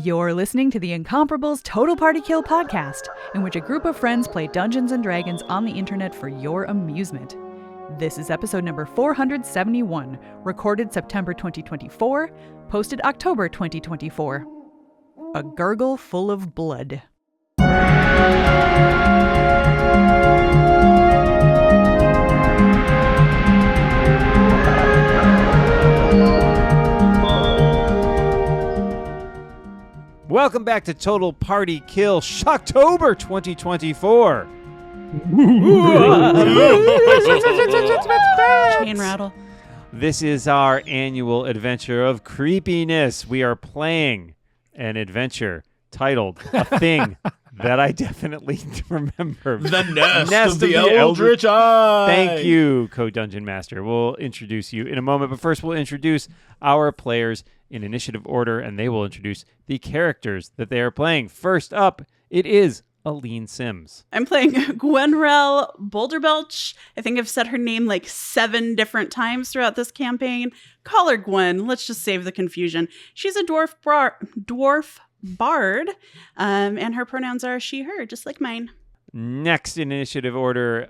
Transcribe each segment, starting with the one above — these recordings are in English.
You're listening to the Incomparables Total Party Kill podcast, in which a group of friends play Dungeons & Dragons on the internet for your amusement. This is episode number 471, recorded September 2024, posted October 2024. A Gurgle Full of Blood. Welcome back to Total Party Kill Shocktober 2024. Chain rattle. This is our annual adventure of creepiness. We are playing an adventure titled A Thing That I Definitely Remember. The Nest of the Eldritch Eye. Thank you, Co-Dungeon Master. We'll introduce you in a moment, but first we'll introduce our players in initiative order, and they will introduce the characters that they are playing. First up, it is Aline Sims. I'm playing Gwenrel Boulderbelch. I think I've said her name like 7 different times throughout this campaign. Call her Gwen. Let's just save the confusion. She's a dwarf bard, and her pronouns are she, her, just like mine. Next in initiative order,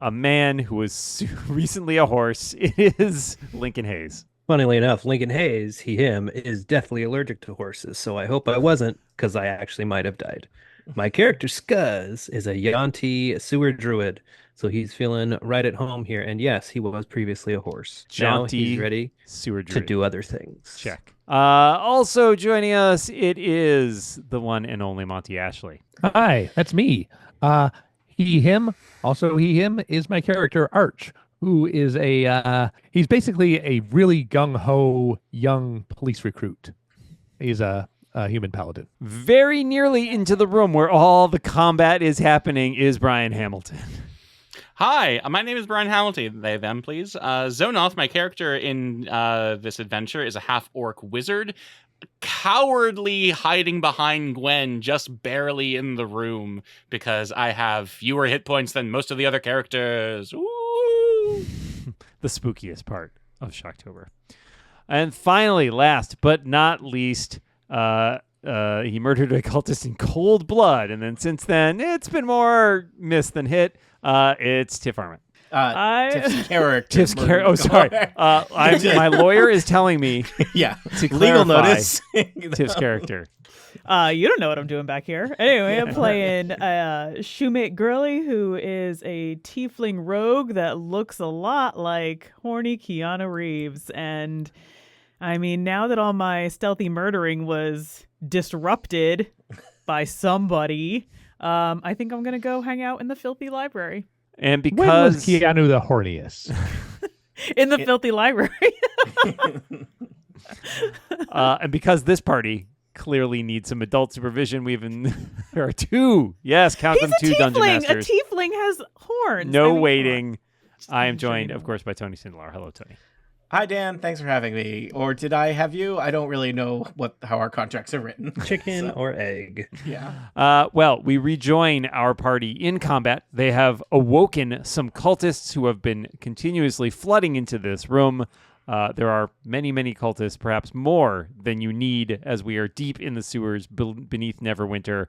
a man who was recently a horse. It is Lincoln Hayes. Funnily enough, Lincoln Hayes, him, is deathly allergic to horses, so I hope I wasn't, because I actually might have died. My character, Scuzz, is a Yuan-ti sewer druid, so he's feeling right at home here, and yes, he was previously a horse. Now he's ready sewer druid. to do other things. Check. Also joining us, it is the one and only Monty Ashley. Hi, that's me. He, him, also he, him is my character, Arch, who is he's basically a really gung-ho young police recruit. He's a human paladin. Very nearly into the room where all the combat is happening is Brian Hamilton. Hi, my name is Brian Hamilton. They, them, please. Zonoth, my character in this adventure, is a half-orc wizard, cowardly hiding behind Gwen, just barely in the room, because I have fewer hit points than most of the other characters. Woo! The spookiest part of Shocktober. And finally, last but not least, he murdered a cultist in cold blood, and then since then, it's been more miss than hit. It's Tiff Arment. Tiff's character. Tiff's character. Oh, sorry. My lawyer is telling me yeah, to legal clarify notice. Tiff's character. You don't know what I'm doing back here. Anyway, I'm playing Shoemate Girly, who is a tiefling rogue that looks a lot like horny Keanu Reeves. And I mean, now that all my stealthy murdering was disrupted by somebody, I think I'm going to go hang out in the filthy library. And When was because Keanu the horniest? In the filthy library. and because this party clearly needs some adult supervision, there are 2. Yes, count them 2 dungeon masters. A tiefling has horns. No waiting. I am joined, of course, by Tony Sindelar. Hello, Tony. Hi, Dan. Thanks for having me. Or did I have you? I don't really know how our contracts are written. Chicken or egg. Yeah. Well, we rejoin our party in combat. They have awoken some cultists who have been continuously flooding into this room. There are many, many cultists, perhaps more than you need, as we are deep in the sewers beneath Neverwinter.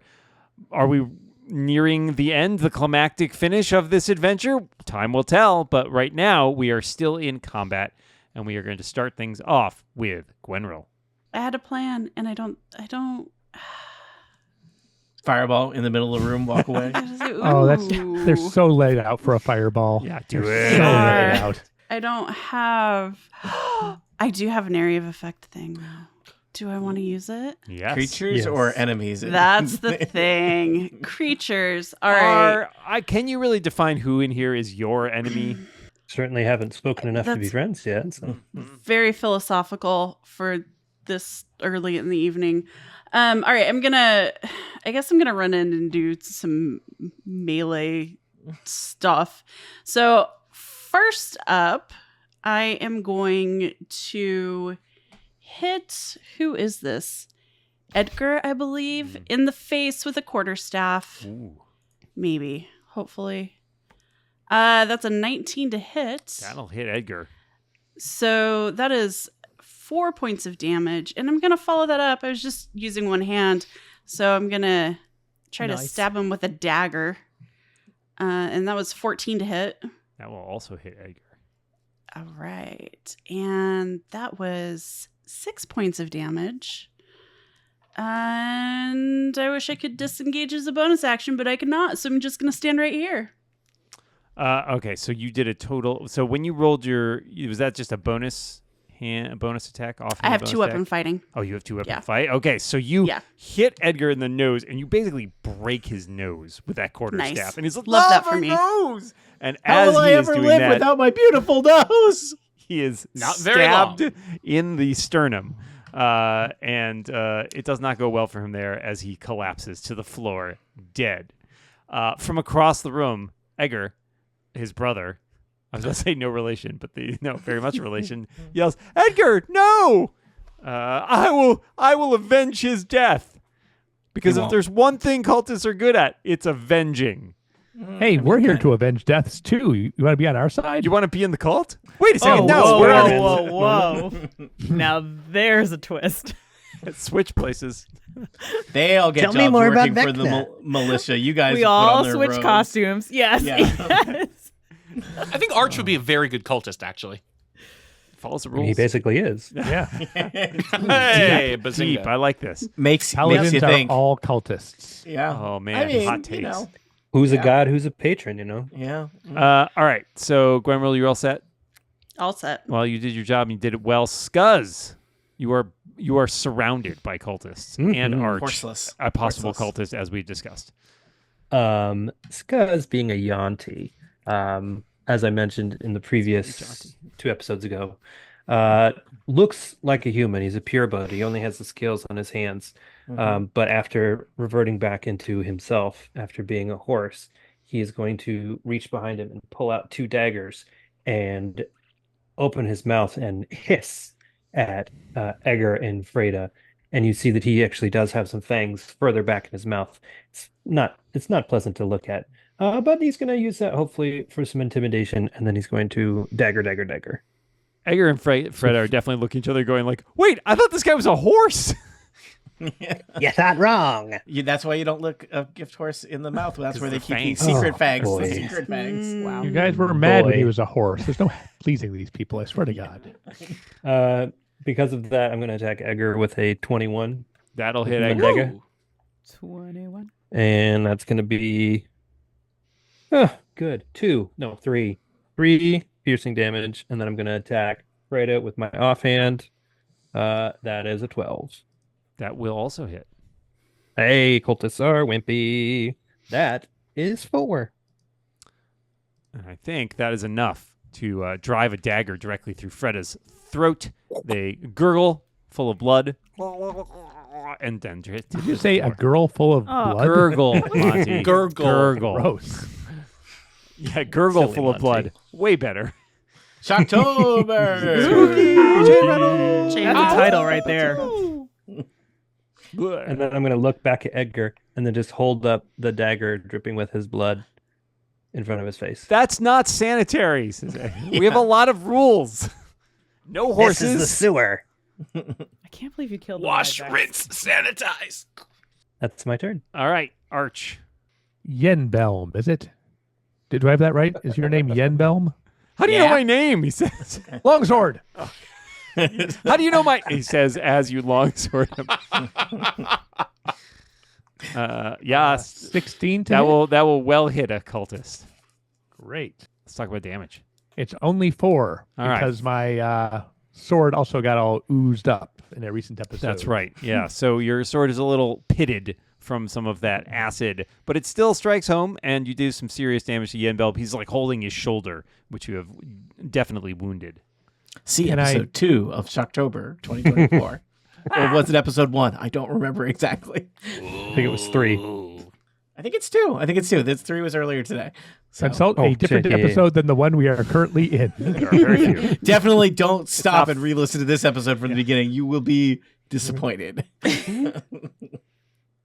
Are we nearing the end, the climactic finish of this adventure? Time will tell, but right now we are still in combat. And we are going to start things off with Gwenrel. I had a plan, and I don't. Fireball in the middle of the room, walk away. Oh, they're so laid out for a fireball. Yeah, do They're it. So laid out. I don't have. I do have an area of effect thing, though. Do I want to use it? Yes. Creatures Yes. or enemies? That's the thing. Creatures. All right. Can you really define who in here is your enemy? Certainly haven't spoken enough to be That's- friends yet. So. Very philosophical for this early in the evening. All right, I guess I'm gonna run in and do some melee stuff. So first up, I am going to hit, who is this? Edgar, I believe, in the face with a quarterstaff. Ooh, Maybe, hopefully. That's a 19 to hit. that'll hit Edgar. So that is 4 points of damage. And I'm going to follow that up. I was just using one hand. So I'm going to try to Nice. stab him with a dagger. And that was 14 to hit. That will also hit Edgar. All right. And that was 6 points of damage. And I wish I could disengage as a bonus action, but I could not. So I'm just going to stand right here. Okay, so you did a total. So when you rolled was that just a bonus attack? I have 2 weapon fighting. Oh, you have 2 weapon Yeah. fight. Okay, so you Yeah. hit Edgar in the nose, and you basically break his nose with that Nice. quarterstaff, and he's like, Love that my for me." nose! And How as will I he is ever doing live that, without my beautiful nose? he is Not very long. stabbed in the sternum, and it does not go well for him there as he collapses to the floor, dead. From across the room, Edgar, his brother, I was going to say no relation, but very much relation, yells, "Edgar, no! I will avenge his death. Because He if won't. there's one thing cultists are good at, it's avenging. Hey, we're here to avenge deaths too. You want to be on our side? You want to be in the cult? Wait a second, Oh, no, whoa, we're whoa, on whoa, whoa. Now there's a twist. switch places. They all get Tell jobs me more about working for the Vecna. militia. You guys We put all on their switch robes. costumes. Yes. Yeah. yes. I think Arch would be a very good cultist, actually. Follows the I mean, rules. he basically is. Yeah. Hey, Deep. bazinga. I like this. Makes Paladins you are think. all cultists. Yeah. Oh man, I mean, hot takes. you know, Who's Yeah. a god? Who's a patron? You know. yeah. All right, so Gwenroll, you're all set. All set. Well, you did your job and you did it well. Scuzz, you are surrounded by cultists and Mhm. Arch, Horseless. a possible Horseless. cultist, as we discussed. Skuz being a Yanti, as I mentioned in the previous 2 episodes ago, looks like a human. He's a pureblood. He only has the scales on his hands. But after reverting back into himself, after being a horse, he is going to reach behind him and pull out 2 daggers and open his mouth and hiss at Edgar and Freda. And you see that he actually does have some fangs further back in his mouth. It's not pleasant to look at. But he's going to use that hopefully for some intimidation, and then he's going to dagger. Edgar and Fred are definitely looking at each other going like, wait, I thought this guy was a horse. You thought wrong. That's why you don't look a gift horse in the mouth. That's 'Cause where they the keep these fangs. secret Oh, fangs. boy. The secret fangs. Wow. You guys were mad when he boy. was a horse. There's no pleasing these people, I swear to God. Because of that, I'm going to attack Edgar with a 21. That'll hit Mhm. Edgar. Dagger. Ooh. 21. And that's going to be good. 3 piercing damage. And then I'm going to attack Freda with my offhand. That is a 12. That will also hit. Hey, cultists are wimpy. That is 4. And I think that is enough to drive a dagger directly through Freda's throat. They gurgle, full of blood, and then Did you say a girl full of Oh, blood? gurgle, Monty. Gurgle. Gurgle. Gross. Yeah, gurgle Silly full of Monty. blood. Way better. Shocktober. That's the title right there. And then I'm going to look back at Edgar and then just hold up the dagger dripping with his blood in front of his face. That's not sanitary. Says Edgar. We have a lot of rules. No This is the horses. sewer. I can't believe you killed the Wash, live rinse, sanitize. That's my turn. All right, Arch. Yenbelm, is it? Do I have that right? Is your name Yenbelm? How do you know Yeah. my name? He says. Longsword. How do you know my? He says as you longsword him. Yes, 16 to that hit? will well hit a cultist. Great. Let's talk about damage. It's only 4 All right. because my sword also got all oozed up in a recent episode. That's right. Yeah. So your sword is a little pitted from some of that acid, but it still strikes home, and you do some serious damage to Yenbelb. He's like holding his shoulder, which you have definitely wounded. See Can I- episode 2 of Shocktober 2024. Or was it episode 1? I don't remember exactly. I think it was 3. I think it's 2. This 3 was earlier today. So Consult a Oh, different yeah, yeah, yeah. episode than the one we are currently in. There are very few. definitely don't stop and re-listen to this episode from the beginning. You will be disappointed.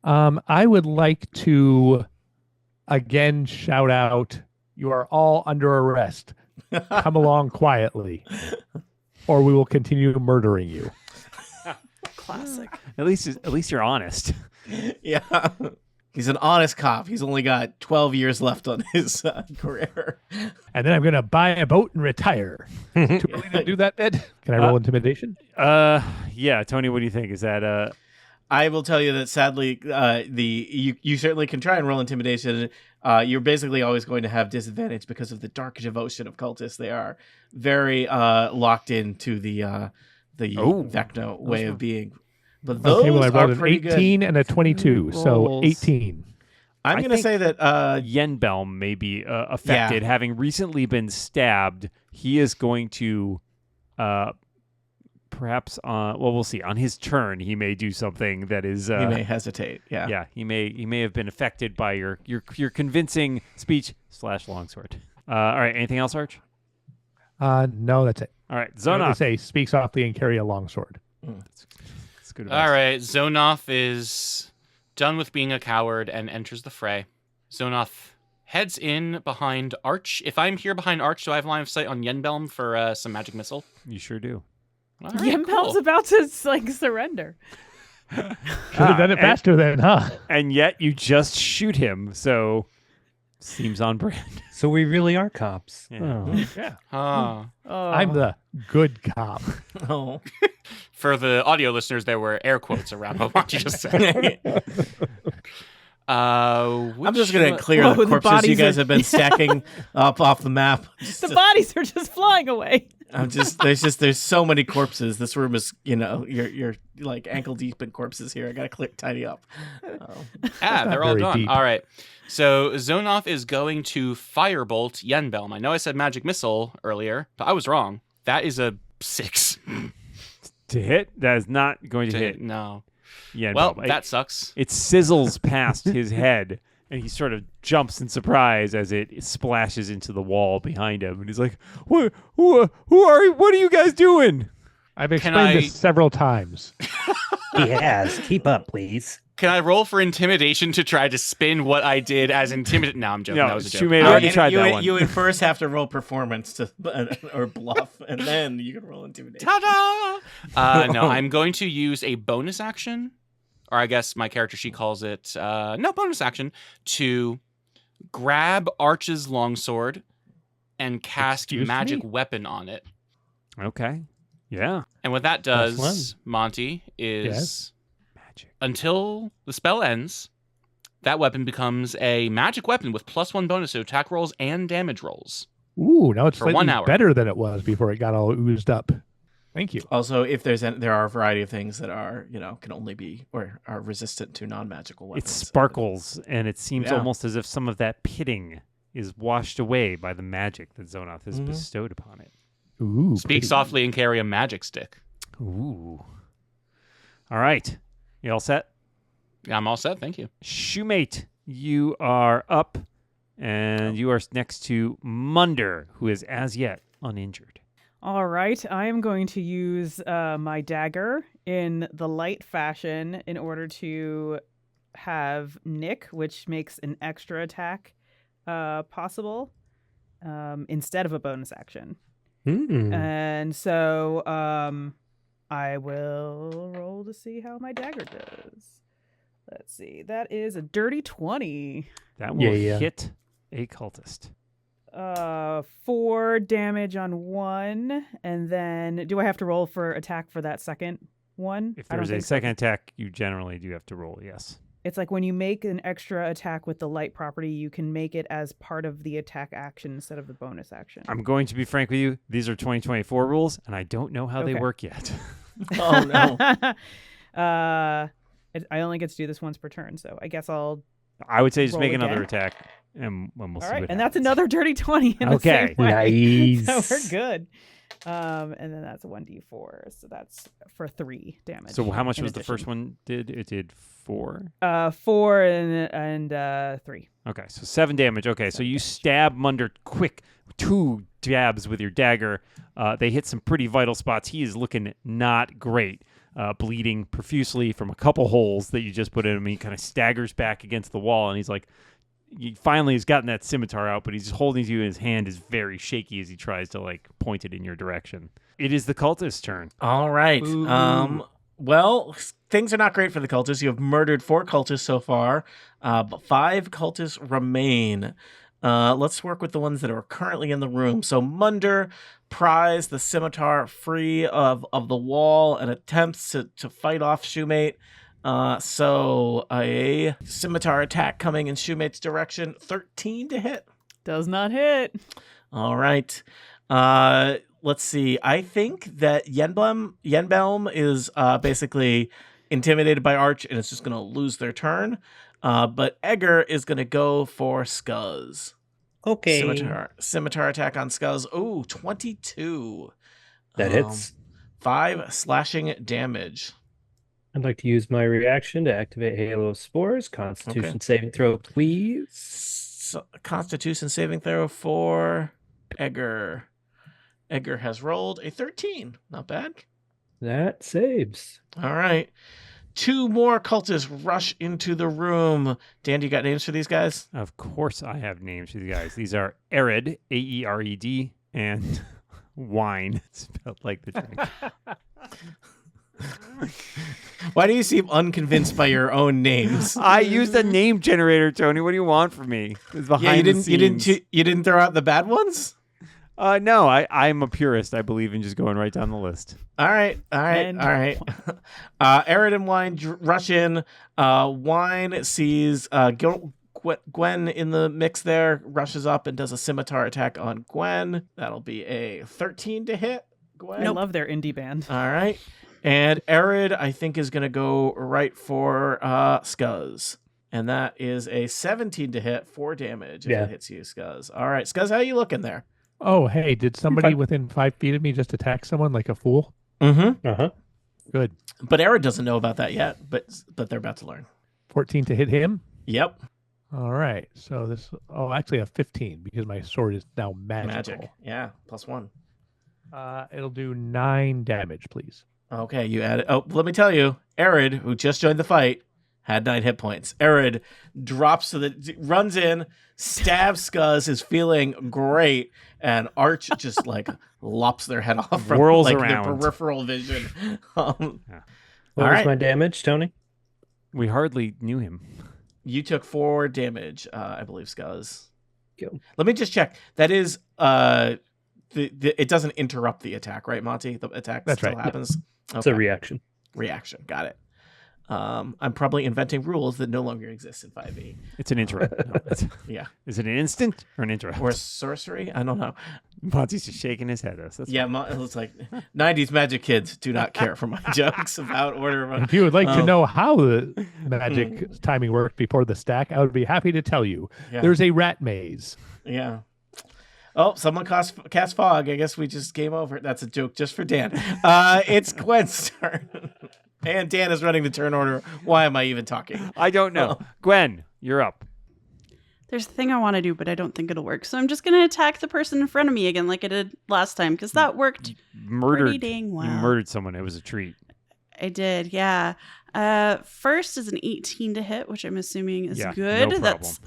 I would like to again shout out, you are all under arrest. Come along quietly. or we will continue murdering you. Classic. At least you're honest. Yeah. He's an honest cop. He's only got 12 years left on his career. And then I'm going to buy a boat and retire. Too early to do that, Ed? Can I roll intimidation? Yeah, Tony, what do you think? Is that I will tell you that sadly, you certainly can try and roll intimidation. You're basically always going to have disadvantage because of the dark devotion of cultists. They are very locked into the Vecno way of being. But those Okay, well, I are rolled an pretty 18 good. and a 22, so Rolls. 18. I'm I going to think- say that Yenbelm may be affected, having recently been stabbed. He is going to perhaps we'll see. On his turn, he may do something that is he may hesitate. Yeah. yeah, he may have been affected by your convincing speech / longsword. All right, anything else, Arch? No, that's it. All right, So Zonoff. say, speak softly and carry a longsword. That's good advice. All right, Zonoff is done with being a coward and enters the fray. Zonoff heads in behind Arch. If I'm here behind Arch, do I have line of sight on Yenbelm for some magic missile? You sure do. All right, Yenbelm's cool. about to surrender. Should have done it faster then, huh? And yet you just shoot him, so seems on brand. So we really are cops. Yeah. Oh. Yeah. Ah. Oh. I'm the good cop. Oh. For the audio listeners, there were air quotes around what you just said. I'm just going to clear Whoa, the the corpses you bodies guys are- have been stacking up off the map. The bodies are just flying away. There's so many corpses. This room is, you're like ankle deep in corpses here. I got to tidy up. They're all very done. deep. All right. So Zonoff is going to firebolt Yenbelm. I know I said magic missile earlier, but I was wrong. That is a 6 To hit? That is not going to to hit. hit. No. Yeah, Well, no, that sucks. it sizzles past his head, and he sort of jumps in surprise as it splashes into the wall behind him. And he's like, Who are you? What are you guys doing? I've I- explained this several times. He has. Keep up, please. Can I roll for intimidation to try to spin what I did as intimidate? No, I'm joking. No, that was a joke. Shumei already tried that one. You would first have to roll performance or bluff, and then you can roll intimidation. Ta-da! No, I'm going to use a bonus action, or I guess my character, she calls it, bonus action, to grab Arch's longsword and cast Excuse magic me? weapon on it. Okay. Yeah. And what that does, Plus Monty, is Yes? Magic. until the spell ends, that weapon becomes a magic weapon with +1 bonus to attack rolls and damage rolls. Ooh, now it's For 1 slightly hour. better than it was before it got all oozed up. Thank you. Also, if there are a variety of things that are, can only be or are resistant to non-magical weapons. It sparkles, and it seems Yeah. almost as if some of that pitting is washed away by the magic that Zonoff has bestowed upon it. Ooh, Speak pretty. softly and carry a magic stick. Ooh. All right. You all set? I'm all set, thank you. Shoemate, you are up, and you are next to Munder, who is as yet uninjured. All right, I am going to use my dagger in the light fashion in order to have Nick, which makes an extra attack possible instead of a bonus action. And so I will roll to see how my dagger does. Let's see. That is a dirty 20. That will Yeah. hit a cultist. 4 damage on one, and then do I have to roll for attack for that second one? If I don't there's a think so. second attack, you generally do have to roll, yes. It's like when you make an extra attack with the light property, you can make it as part of the attack action instead of the bonus action. I'm going to be frank with you. These are 2024 rules, and I don't know how they Okay. work yet. Oh no! I only get to do this once per turn, so I guess I'll. I would say just Roll make another again. attack, and we'll see All right, what and that's happens. another dirty 20 in the Okay. same way. Nice. So we're good. And then that's a 1d4, so that's for 3 damage. So how much in was the first addition. one did? It did 4? 4 and 3. Okay, so 7 damage. Okay, so you stab Munder quick, 2 jabs with your dagger. They hit some pretty vital spots. He is looking not great, bleeding profusely from a couple holes that you just put in him. He kind of staggers back against the wall, and he's like, he finally has gotten that scimitar out, but he's holding you in his hand is very shaky as he tries to like point it in your direction. It is the cultist's turn. All right. Ooh. Well, things are not great for the cultists. You have murdered 4 cultists so far, but 5 cultists remain. Let's work with the ones that are currently in the room. So Munder pries the scimitar free of the wall and attempts to fight off Shoemate. So a scimitar attack coming in Shoemate's direction. 13 to hit. Does not hit. All right. Let's see. I think that Yenbelm is basically intimidated by Arch and it's just going to lose their turn. But Egger is going to go for Scuzz. Okay. Scimitar attack on Scuzz. Oh, 22. That hits. 5 slashing damage. I'd like to use my reaction to activate Halo of Spores. Constitution saving throw, please. Constitution saving throw for Egger. Egger has rolled a 13. Not bad. That saves. All right. 2 more cultists rush into the room. Dan, do you got names for these guys? Of course I have names for these guys. These are Arid, Aered, and Wine, spelled like the drink. Why do you seem unconvinced by your own names? I used a name generator, Tony. What do you want from me? It's behind the scenes. You didn't throw out the bad ones? No, I'm a purist. I believe in just going right down the list. All right. Arid and Wine rush in. Wine sees Gwen in the mix there, rushes up and does a scimitar attack on Gwen. That'll be a 13 to hit. Gwen. I love their indie band. All right. And Arid, I think, is going to go right for Scuzz. And that is a 17 to hit, 4 damage if it hits you, Scuzz. All right, Scuzz, how you looking there? Oh, hey, did somebody within 5 feet of me just attack someone like a fool? Mm-hmm. Uh-huh. Good. But Arid doesn't know about that yet, but they're about to learn. 14 to hit him? Yep. All right. So this, actually a 15 because my sword is now magical. Magic. Yeah, +1. It'll do 9 damage, please. Okay, you added. Oh, let me tell you, Arid, who just joined the fight, had 9 hit points. Arid runs in, stabs Scuzz, is feeling great, and Arch just like lops their head off from Whirls like around. the peripheral vision. What all was right. my damage, Tony? We hardly knew him. You took 4 damage, I believe, Scuzz. Yep. Let me just check. That is it doesn't interrupt the attack, right, Monty? The attack That's still right. happens. It's a reaction. Reaction. Got it. I'm probably inventing rules that no longer exist in 5e. It's an interrupt. No, Yeah. Is it an instant or an interrupt? Or sorcery? I don't know. Monty's just shaking his head at us. That's Yeah, it's like 90s magic kids do not care for my jokes about order of. If you would like to know how the magic timing worked before the stack, I would be happy to tell you. Yeah. There's a rat maze. Yeah. Oh, someone cast fog. I guess we just game over. That's a joke just for Dan. It's Gwen's turn. And Dan is running the turn order. Why am I even talking? I don't know. Gwen, you're up. There's a thing I want to do, but I don't think it'll work. So I'm just going to attack the person in front of me again like I did last time, because that worked pretty dang well. You murdered someone. It was a treat. I did, yeah. First is an 18 to hit, which I'm assuming is Yeah, good. no problem. That's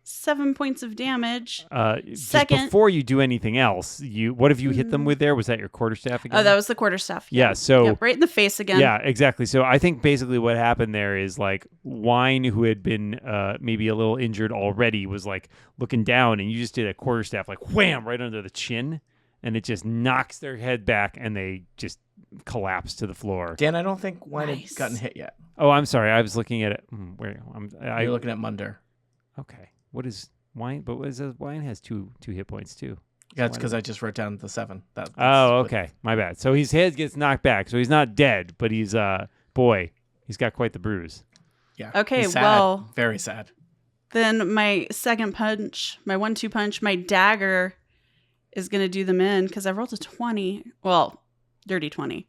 7 points of damage. Just before you do anything else, what have you hit them with there? Was that your quarterstaff again? Oh, that was the quarterstaff. Yeah, so... Yep, right in the face again. Yeah, exactly. So I think basically what happened there is like Wine, who had been maybe a little injured already, was like looking down and you just did a quarterstaff like wham right under the chin and it just knocks their head back and they just collapse to the floor. Dan, I don't think Wine had gotten hit yet. Oh, I'm sorry. I was looking at it. You're looking at Munder. Okay. What is Wine? But what is this? Wine has two hit points too. That's because I just wrote down the 7. Oh, okay. My bad. So his head gets knocked back. So he's not dead, but he's he's got quite the bruise. Yeah. Okay, he's sad. well, very sad. Then my second punch, my 1-2 punch, my dagger is going to do them in because I rolled a 20. Well, dirty 20.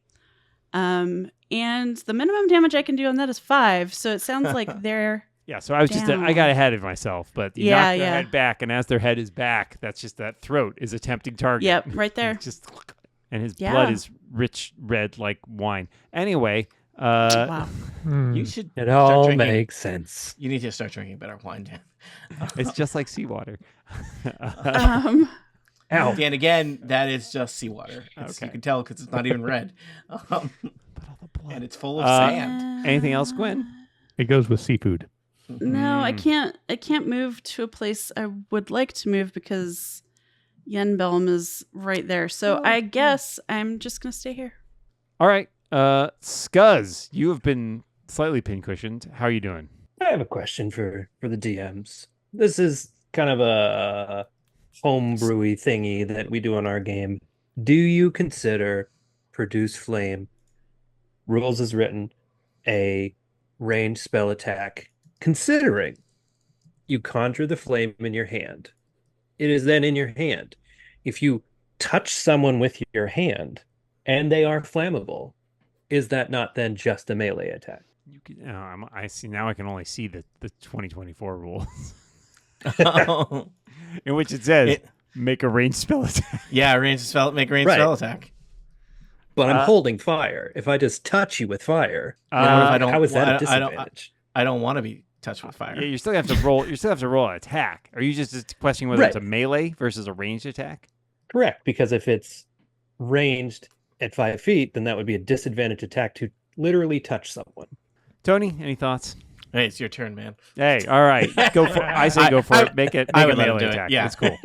And the minimum damage I can do on that is 5. So it sounds like they're Yeah, so I was down. I got ahead of myself, but you Yeah, knock their yeah. head back, and as their head is back, that's just that throat is a tempting target. Yep, right there. And his Yeah. blood is rich red like wine. Anyway, Wow. You should. It start all drinking- makes sense. You need to start drinking better wine, Dan. It's just like seawater. Um, Ow. Dan, again, that is just seawater. Okay. You can tell because it's not even red. And it's full of Uh, sand. Anything else, Gwen? It goes with seafood. No, I Mm. can't move to a place I would like to move because Yenbelm is right there. So I guess I'm just gonna stay here. All right. Scuzz, you have been slightly pincushioned. How are you doing? I have a question for the DMs. This is kind of a homebrewy thingy that we do in our game. Do you consider produce flame, rules as written, a ranged spell attack, considering you conjure the flame in your hand? It is then in your hand. If you touch someone with your hand and they are flammable, is that not then just a melee attack? You can. I see now. I can only see the 2024 rules, in which it says make a ranged spell attack. Yeah, make a ranged Right. spell attack. But I'm holding fire. If I just touch you with fire, What if I don't? how is that a I don't- disadvantage? I don't want to be touched with fire. Yeah, you still have to roll. You still have to roll an attack. Are you just questioning whether it's a Right. melee versus a ranged attack? Correct, because if it's ranged at 5 feet, then that would be a disadvantage attack to literally touch someone. Tony, any thoughts? Hey, it's your turn, man. Hey, all right, go for. I say go for it. Make it. I Make a would let him melee do attack. it. Yeah, That's cool.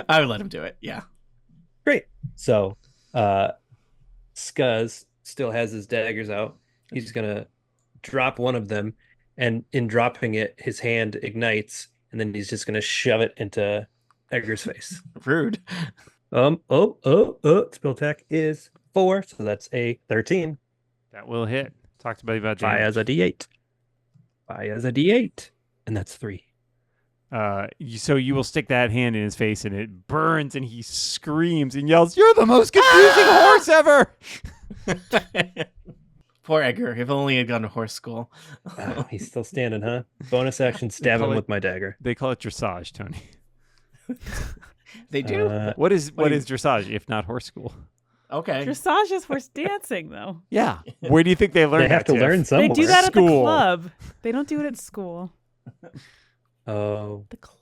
I would let him do it. Yeah. Great. So, Scuzz still has his daggers out. He's gonna drop one of them, and in dropping it, his hand ignites, and then he's just gonna shove it into Edgar's face. Rude. Spell attack is 4, so that's a 13. That will hit. Talk to Buddy about Buy damage. as a D8. Buy as a D8, and that's 3. So you will stick that hand in his face, and it burns, and he screams and yells, "You're the most confusing horse ever!" Poor Edgar. If only he had gone to horse school. He's still standing, huh? Bonus action, stab call him it- with my dagger. They call it dressage, Tony. They do. What is dressage if not horse school? Okay. Dressage is horse dancing, though. Yeah. Where do you think they learn They have that, to Tiff? learn somewhere. They do that at the School. club. They don't do it at school. Oh, The club.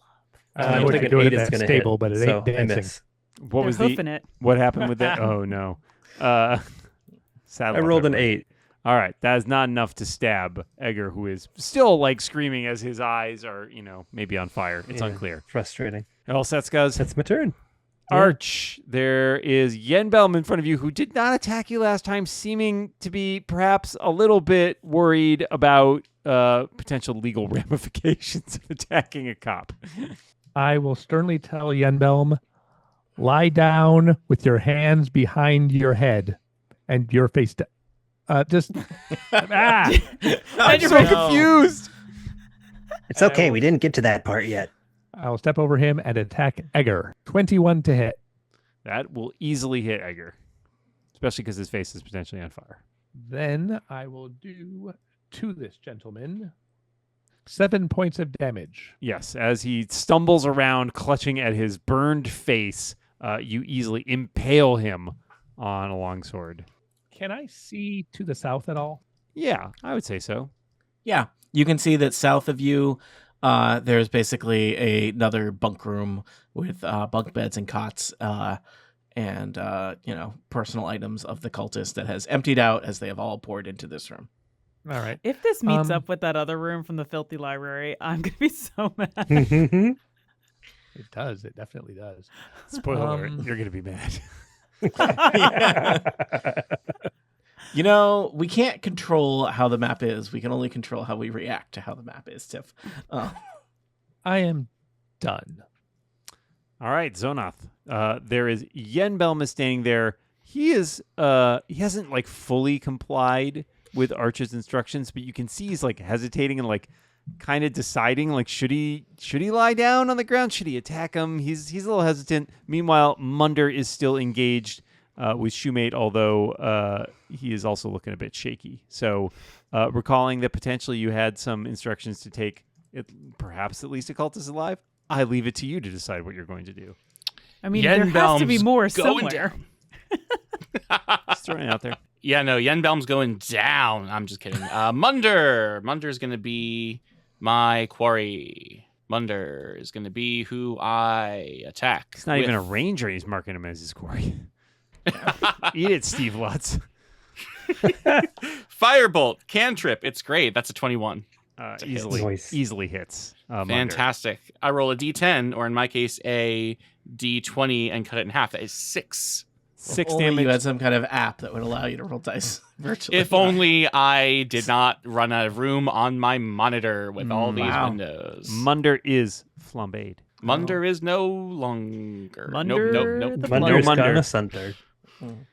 I don't would think do an it 8 at is that gonna stable, hit, but it so ain't I dancing. miss. What They're was hoofing it. what happened with that? Oh no. Sad I luck, rolled an everybody. 8. All right, that is not enough to stab Edgar, who is still like screaming as his eyes are, maybe on fire. It's Yeah. unclear. Frustrating. All set, Scuzz? That's my turn. Arch, there is Yenbelm in front of you, who did not attack you last time, seeming to be perhaps a little bit worried about potential legal ramifications of attacking a cop. I will sternly tell Yenbelm, lie down with your hands behind your head and your face down. Just I'm so confused. It's okay. We didn't get to that part yet. I'll step over him and attack Edgar. 21 to hit. That will easily hit Edgar, especially because his face is potentially on fire. Then I will do to this gentleman 7 points of damage. Yes, as he stumbles around clutching at his burned face, you easily impale him on a longsword. Can I see to the south at all? Yeah, I would say so. Yeah. You can see that south of you, there's basically another bunk room with bunk beds and cots and personal items of the cultists that has emptied out as they have all poured into this room. All right. If this meets Um, up with that other room from the filthy library, I'm gonna be so mad. It does. It definitely does. Spoiler alert, Um, you're going to be mad. We can't control how the map is. We can only control how we react to how the map is, Tiff. I am done. All right, Zonath. There is Yenbelm is standing there. He hasn't like fully complied with Arch's instructions, but you can see he's like hesitating and like kind of deciding like should he lie down on the ground? Should he attack him? He's a little hesitant. Meanwhile, Munder is still engaged with Shoemate, although he is also looking a bit shaky. So, recalling that potentially you had some instructions to take perhaps at least a cultist alive, I leave it to you to decide what you're going to do. I mean, there has to be Yenbelm's more going somewhere. down. Just throwing it out there. Yeah, no, Yenbelm's going down. I'm just kidding. Munder's going to be my quarry. Munder is going to be who I attack. He's not even a ranger. He's marking him as his quarry. Eat it, Steve Lutz. Firebolt, cantrip. It's great. That's a 21. Easily hits. Fantastic. I roll a d10, or in my case, a d20, and cut it in half. That is 6. 6 Only damage. you had some kind of app that would allow you to roll dice virtually. If only I did not run out of room on my monitor with all these Wow. windows. Munder is flambéed. Munder is no longer. Munder Nope. the Munder's Munder. gone asunder.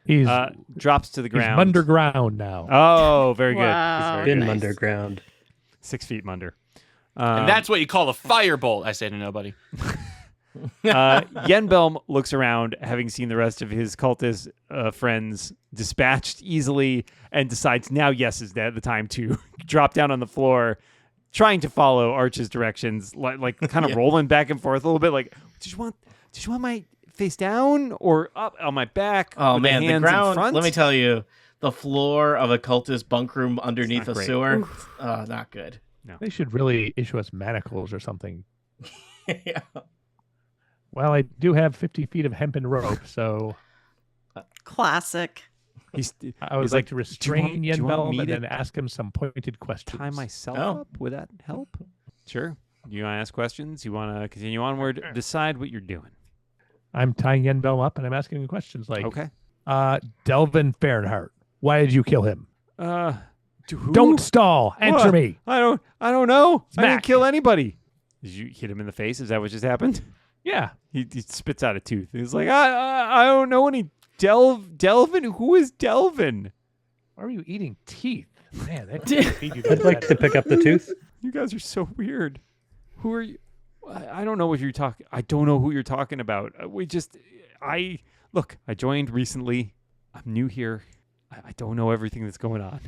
He's, Drops to the he's ground. underground now. Oh, very good. Wow. He's very Been good. underground. 6 feet Munder. And that's what you call a firebolt, I say to nobody. Yenbelm looks around, having seen the rest of his cultist friends dispatched easily, and decides now, yes, is that the time to drop down on the floor, trying to follow Arch's directions, like kind of rolling back and forth a little bit. Like, did you want my face down or up on my back? Oh with man, the the hands in ground. front? Let me tell you, the floor of a cultist bunk room underneath not a great. sewer. Not good. They should really issue us manacles or something. Yeah. Well, I do have 50 feet of hempen rope, so Classic. I would He's like like, to restrain do you want Yenbelm me and to then ask him some pointed questions. tie myself Oh. up. Would that help? Sure. You want to ask questions? You want to continue onward? Decide what you're doing. I'm tying Yenbelm up and I'm asking him questions like, Okay. Delvin Fahrenheit, why did you kill him? To who? Don't stall. Answer What? me. I don't know. I didn't Smack. kill anybody. Did you hit him in the face? Is that what just happened? Yeah. He spits out a tooth. He's like, I don't know any Delvin. Who is Delvin? Why are you eating teeth? Man, that can't feed you I'd like to pick up the tooth. You guys are so weird. Who are you? I don't know what you're talking. I don't know who you're talking about. I joined recently. I'm new here. I don't know everything that's going on.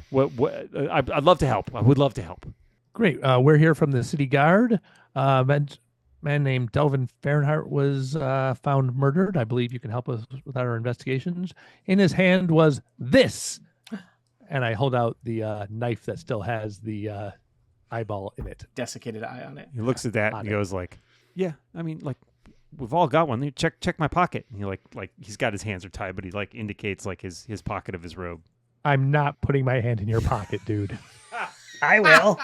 I'd love to help. I would love to help. Great. We're here from the city guard. Man named Delvin Fahrenheit was found murdered. I believe you can help us with our investigations. In his hand was this. And I hold out the knife that still has the eyeball in it. Desiccated eye on it. He looks at that and he goes like, "Yeah, I mean, like, we've all got one. Check my pocket." And he like he's got his hands are tied, but he like indicates like his pocket of his robe. I'm not putting my hand in your pocket, dude. I will.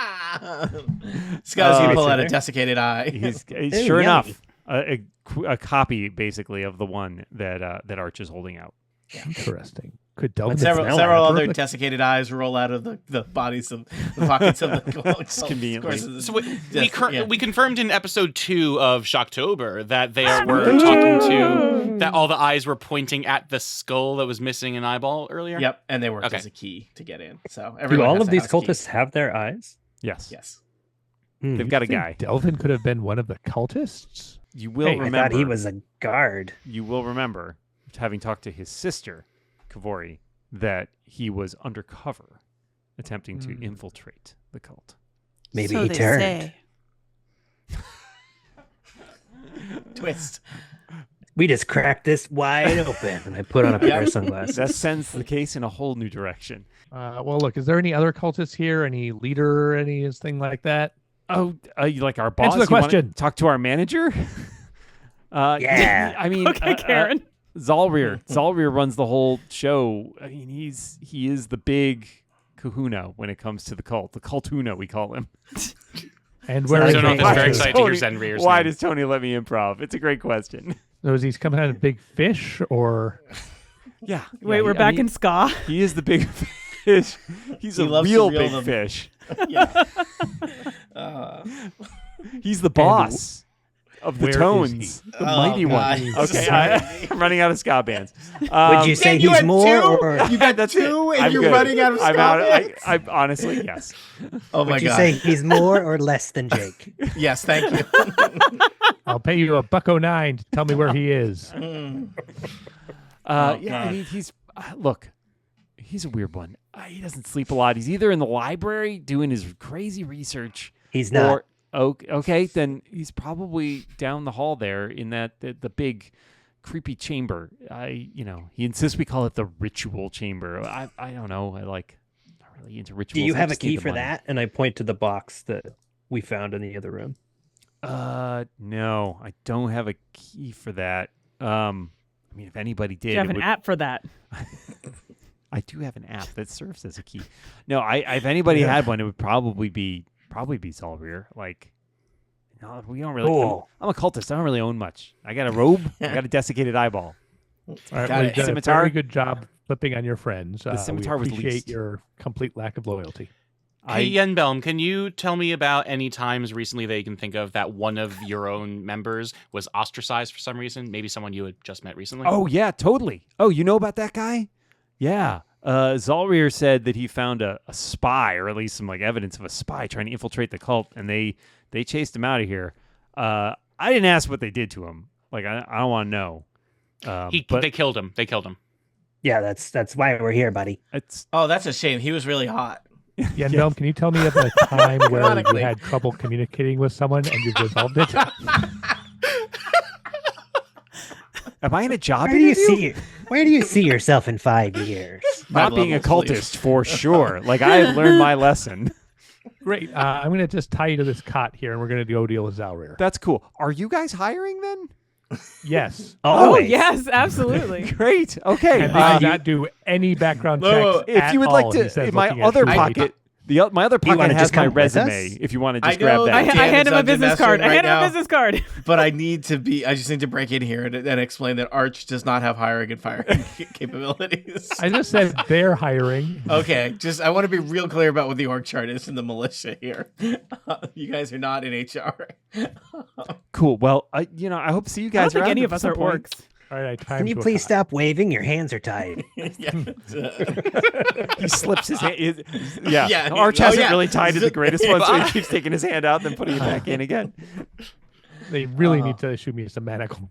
Scott's gonna pull sit out a there. desiccated eye. He's Ooh, sure yummy. enough a copy basically of the one that Arch is holding out. Interesting. Could Delvin But several smell several other terrific? desiccated eyes roll out of the bodies of the pockets of the cultists. Conveniently. So Yeah. we confirmed in episode 2 of Shocktober that they were talking to that all the eyes were pointing at the skull that was missing an eyeball earlier. Yep, and they worked Okay. as a key to get in. So Do everyone all has of a these house key. cultists have their eyes? Yes. Yes. They've got a Think guy. Delvin could have been one of the cultists. You will Hey, I I remember. thought he was a guard. You will remember, having talked to his sister, Kavori, that he was undercover, attempting to infiltrate the cult. Maybe So he they turned. say. Twist. We just cracked this wide open. And I put on a pair of sunglasses. That sends the case in a whole new direction. Well, look, is there any other cultists here? Any leader, anything like that? Oh, you like our boss? Answer the You wanna question. Talk to our manager? Yeah. I mean, Okay, Karen. Zalrir runs the whole show. I mean, he is the big kahuna when it comes to the cult. The cultuna, we call him. And So where I is don't know he? if it's very excited to hear Zenrear's Why name. does Tony let me improv? It's a great question. So is he coming out of big fish or? Yeah. Wait, yeah, we're I back mean, in Ska. He is the big fish. He's He a loves to real reel big them. fish. Yeah. He's the boss of the where is tones, he? the Oh, mighty God. one. Okay, I'm running out of ska bands. Would you say you he's had more two? or You got That's two, it. and I'm you're good. running out of I'm ska out. bands? I honestly, yes. Oh my would you god. say he's more or less than Jake? Yes, thank you. I'll pay you $1.09 to tell me where he is. Oh, Yeah, I God. mean, look, he's a weird one. He doesn't sleep a lot. He's either in the library doing his crazy research, He's not. or okay, then he's probably down the hall there in that the big creepy chamber. He insists we call it the ritual chamber. I don't know. Not really into rituals. Do you I have a just need key the for money. that? And I point to the box that we found in the other room. No, I don't have a key for that. If anybody did, Do you have an app for that? I do have an app that serves as a key. No, if anybody had one, it would probably be Zolrir. We don't really. Cool. I'm a cultist. I don't really own much. I got a robe. I got a desiccated eyeball. All right, Got well, it. you've done Scimitar? a very good job flipping on your friends. The scimitar we was appreciate leased. your complete lack of loyalty. Hey, Yenbelm, can you tell me about any times recently that you can think of that one of your own members was ostracized for some reason? Maybe someone you had just met recently? Oh yeah, totally. Oh, you know about that guy? Yeah. Zolrir said that he found a spy, or at least some evidence of a spy trying to infiltrate the cult, and they chased him out of here. I didn't ask what they did to him. I don't want to know. They killed him. They killed him. Yeah, that's why we're here, buddy. It's Oh, that's a shame. He was really hot. Yenbelm, can you tell me of a time where you Ironically. had trouble communicating with someone and you've resolved it? am I in a job Where do you interview? where do you see yourself in 5 years? Not being a levels, please. cultist for sure. I've learned my lesson. Great. I'm going to just tie you to this cot here, and we're going to go deal with Zalrir. That's cool. Are you guys hiring then? Yes. Oh, Always. yes, absolutely. Great. Okay. And they do not do any background checks if at you would all, like he to, says, in my looking at other Shuli. pocket, my other pocket wanna has just my come with us? resume. If you want to I just grab know that. I Dan hand is him a dungeon business card. mastering I hand him right a now. business card. But I just need to break in here and explain that Arch does not have hiring and firing capabilities. I just said they're hiring. Okay, I want to be real clear about what the org chart is in the militia here. You guys are not in HR. Cool. Well, I hope to see you I don't guys think around any at of us some are point. orcs. All right, I Can you please stop waving? Your hands are tied. He slips his hand. Yeah. Yeah, Arch oh, hasn't yeah. really tied to the greatest one, so he keeps taking his hand out, then putting it back in again. They really need to issue me some manacles.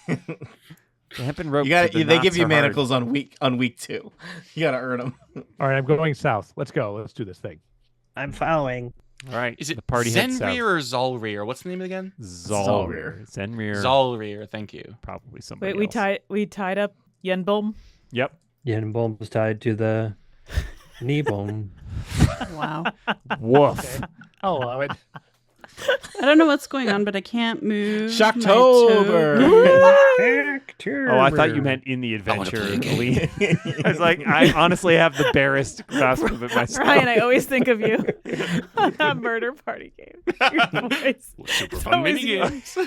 They have been roped. They give you manacles on week 2. You got to earn them. All right, I'm going south. Let's go. Let's do this thing. I'm following. All right. Is it the party heads south. Zenrir or Zolrir? What's the name again? Zolrir. Zenrir. Zolrir, thank you. Probably somebody Wait, else. we tied up Yenbom. Yep. Yenbom was tied to the knee bone. Wow. Woof. I'll allow it. I don't know what's going on, but I can't move. my toe. Shocktober. Oh, I thought you meant in the adventure, Lee. I was like, I honestly have the barest grasp of it myself. Ryan, I always think of you on that murder party game. Your voice. Super It's fun always mini you. games.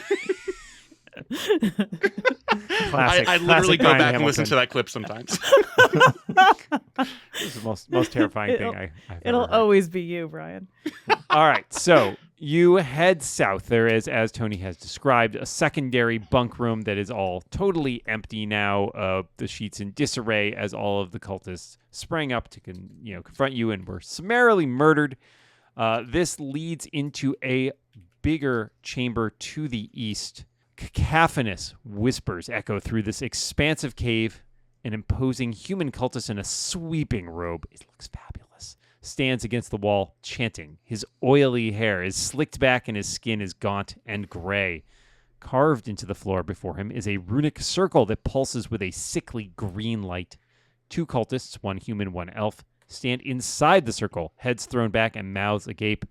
Classic, I literally classic go Ryan back and listen Hamilton. to that clip sometimes. This is the most terrifying thing I've It'll ever heard. always be you, Brian. All right, so you head south. There is, as Tony has described, a secondary bunk room that is all totally empty now. The sheets in disarray as all of the cultists sprang up to confront you and were summarily murdered. This leads into a bigger chamber to the east. Cacophonous whispers echo through this expansive cave. An imposing human cultist in a sweeping robe, it looks fabulous, stands against the wall, chanting. His oily hair is slicked back and his skin is gaunt and gray. Carved into the floor before him is a runic circle that pulses with a sickly green light. 2 cultists, 1 human, 1 elf, stand inside the circle, heads thrown back and mouths agape.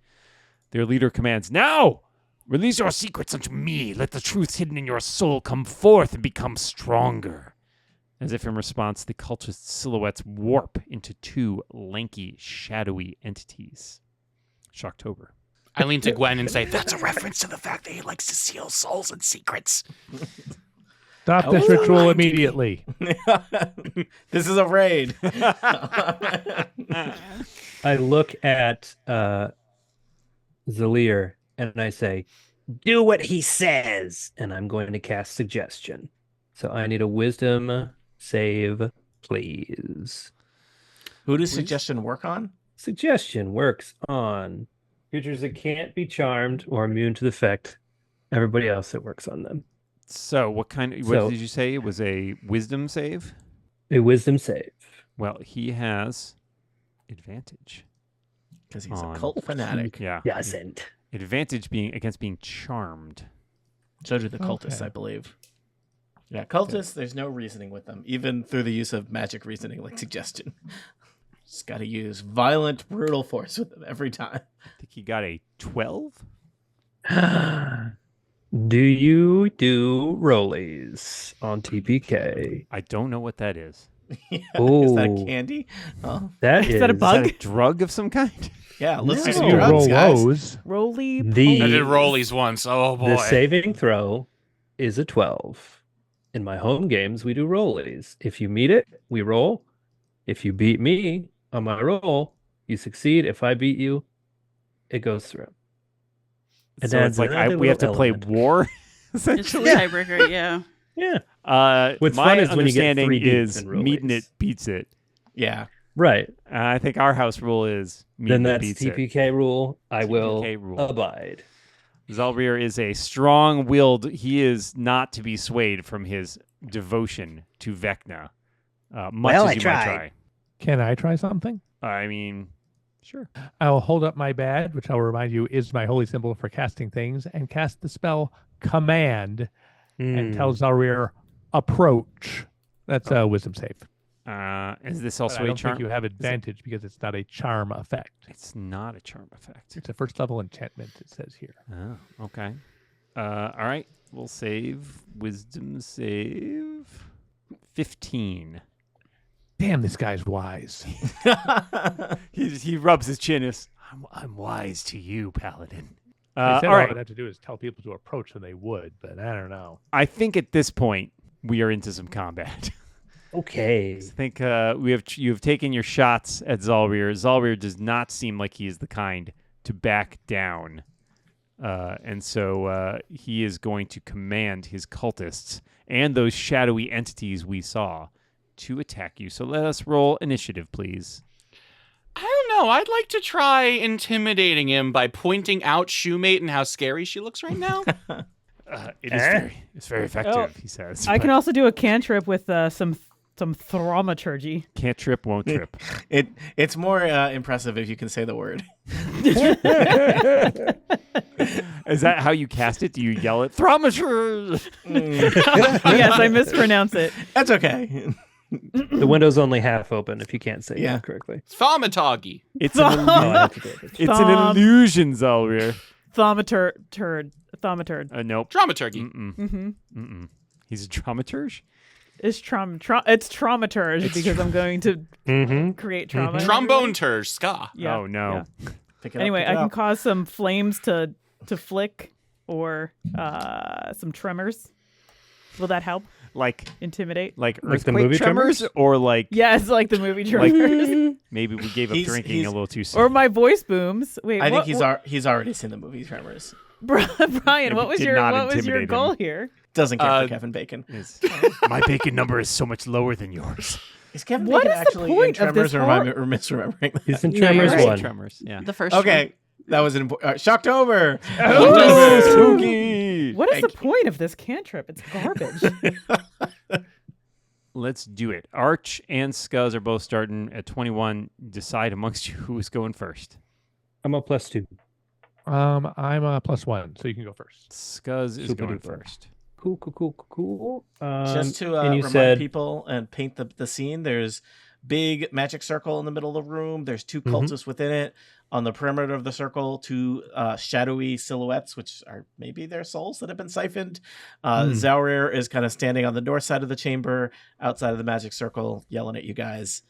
Their leader commands, "Now! Release your secrets unto me. Let the truths hidden in your soul come forth and become stronger." As if in response, the cultist silhouettes warp into 2 lanky, shadowy entities. Shocktober. I lean to Gwen and say, that's a reference to the fact that he likes to seal souls and secrets. Stop this ritual immediately. This is a raid. I look at Zallir and I say, Do what he says. and I'm going to cast suggestion. So I need a wisdom save, please. Who does suggestion work on? Suggestion works on creatures that can't be charmed or immune to the effect. Everybody else, it works on them. So what did you say? It was a wisdom save? A wisdom save. Well, he has advantage. Because he's On- a cult fanatic. Yeah. Doesn't. Advantage being against being charmed. So do the cultists, Okay. I believe. Yeah, cultists, there's no reasoning with them, even through the use of magic reasoning like suggestion. Just got to use violent, brutal force with them every time. I think he got a 12. Do you do rollies on TPK? I don't know what that is. Yeah, is that a Ooh. candy? Oh, That Is that a is- bug? Is that a drug of some kind? yeah, let's do No. some You drugs, roll guys. those. Roly The- I did polies. rollies once. Oh boy. The saving throw is a 12. In my home games, we do rollies. If you meet it, we roll. If you beat me on my roll, you succeed. If I beat you, it goes through. It So adds it's like another we have to little play element. war, It's the essentially. tiebreaker, yeah. Yeah, What's my fun is when you get understanding 3 deep is in meeting rollies. it beats it. Yeah. right. I think our house rule is Then meeting it that's beats it. TPK rule. I will TPK rule. abide. Zalrir is a strong-willed. He is not to be swayed from his devotion to Vecna. Much Well, as I you tried. might try. Can I try something? I mean, sure. I'll hold up my badge, which I'll remind you is my holy symbol for casting things, and cast the spell Command and tell Zalrir approach. That's a wisdom save. Is this But also I a don't charm? think you have advantage because it's not a charm effect. It's not a charm effect. It's a first level enchantment, it says here. Oh, okay. All right. We'll save wisdom save 15. Damn, this guy's wise. He rubs his chin. I'm wise to you, Paladin. They All said all right. I'd have to do is tell people to approach, and they would, but I don't know. I think at this point we are into some combat. Okay. I think you've taken your shots at Zalrir. Zalrir does not seem like he is the kind to back down, and so he is going to command his cultists and those shadowy entities we saw to attack you. So let us roll initiative, please. I don't know. I'd like to try intimidating him by pointing out Shoemate and how scary she looks right now. It's very effective, Oh, he says. I but can also do a cantrip with some thaumaturgy. can't trip, won't trip. It's more impressive if you can say the word. Is that how you cast it? Do you yell it? Thaumaturge! Yes, I mispronounce it. That's okay. The window's only half open if you can't say Yeah. it correctly. Thaumatoggy. It's Oh, an, I have to do it. it's an Thom- illusion, Zalrir. Thaumaturd. Nope. Dramaturgy. Mm-mm. He's a dramaturge? It's traumaturge because I'm going to Mm-hmm. create trauma. Trombone turge. Ska. Yeah. Oh, no. yeah. Pick it Anyway, up, I pick it can up. cause some flames to flick or some tremors. Will that help? Like Intimidate? like Like the earthquake movie tremors? Tremors? Or like Yes, like the movie tremors. maybe we gave up He's- drinking he's- a little too soon. Or my voice booms. Wait, I think what, he's already seen the movie Tremors. Brian, It what was did your not what was your intimidate him. goal here? Doesn't care Uh, for Kevin Bacon. My bacon number is so much lower than yours. Is Kevin What Bacon is the actually in point of this Tremors, or am I horror- misremembering that? He's in Yeah, Tremors you're right. 1. Tremors, yeah. The first one. Okay, that was an important. Shocktober. Oh, spooky! What is Thank the point of this cantrip? It's garbage. Let's do it. Arch and Scuzz are both starting at 21. Decide amongst you who is going first. I'm a +2. I'm a +1, so you can go first. Scuzz is Super going duper. first. Cool. Just to and you remind said people and paint the scene, there's big magic circle in the middle of the room. There's two Mhm. cultists within it. On the perimeter of the circle, two shadowy silhouettes, which are maybe their souls that have been siphoned. Zalrir is kind of standing on the north side of the chamber, outside of the magic circle, yelling at you guys.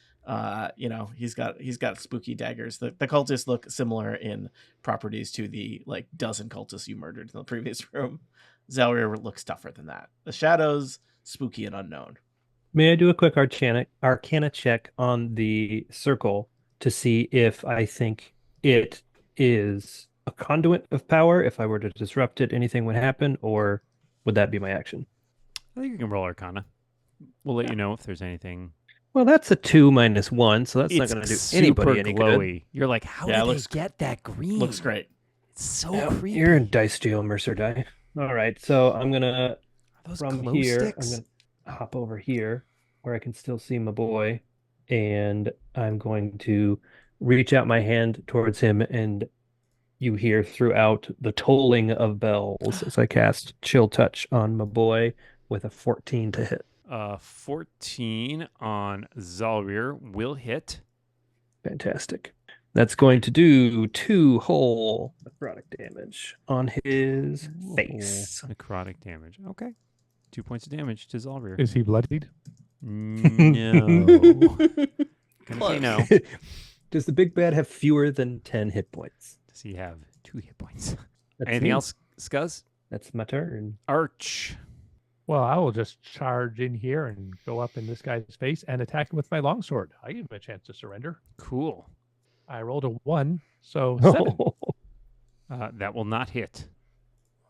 He's got spooky daggers. The cultists look similar in properties to the like dozen cultists you murdered in the previous room. Zalrir looks tougher than that. The shadows, spooky and unknown. May I do a quick arcana check on the circle to see if I think it is a conduit of power? If I were to disrupt it, anything would happen, or would that be my action? I think you can roll Arcana. We'll let you know if there's anything. Well, that's a 2 minus 1, so that's not It's going to do super anybody any good. glowy. You're like, how Yeah, it did looks- they get that green? Looks great. It's so Yeah, creepy. you're in dice deal, Mercer die. All right, so I'm gonna Are those from glow here. sticks? I'm gonna hop over here where I can still see my boy, and I'm going to reach out my hand towards him, and you hear throughout the tolling of bells as I cast Chill Touch on my boy. with a 14 to hit. 14 on Zalrir will hit. Fantastic. That's going to do 2 whole necrotic damage on his face. Ooh, necrotic damage. Okay. 2 points of damage to Zalrir. Is he bloodied? No. Gonna say no. Does the big bad have fewer than 10 hit points? Does he have 2 hit points? That's Anything me. else, Scuzz? That's my turn. Arch. Well, I will just charge in here and go up in this guy's face and attack him with my longsword. I give him a chance to surrender. Cool. I rolled a 1, so 7. That will not hit.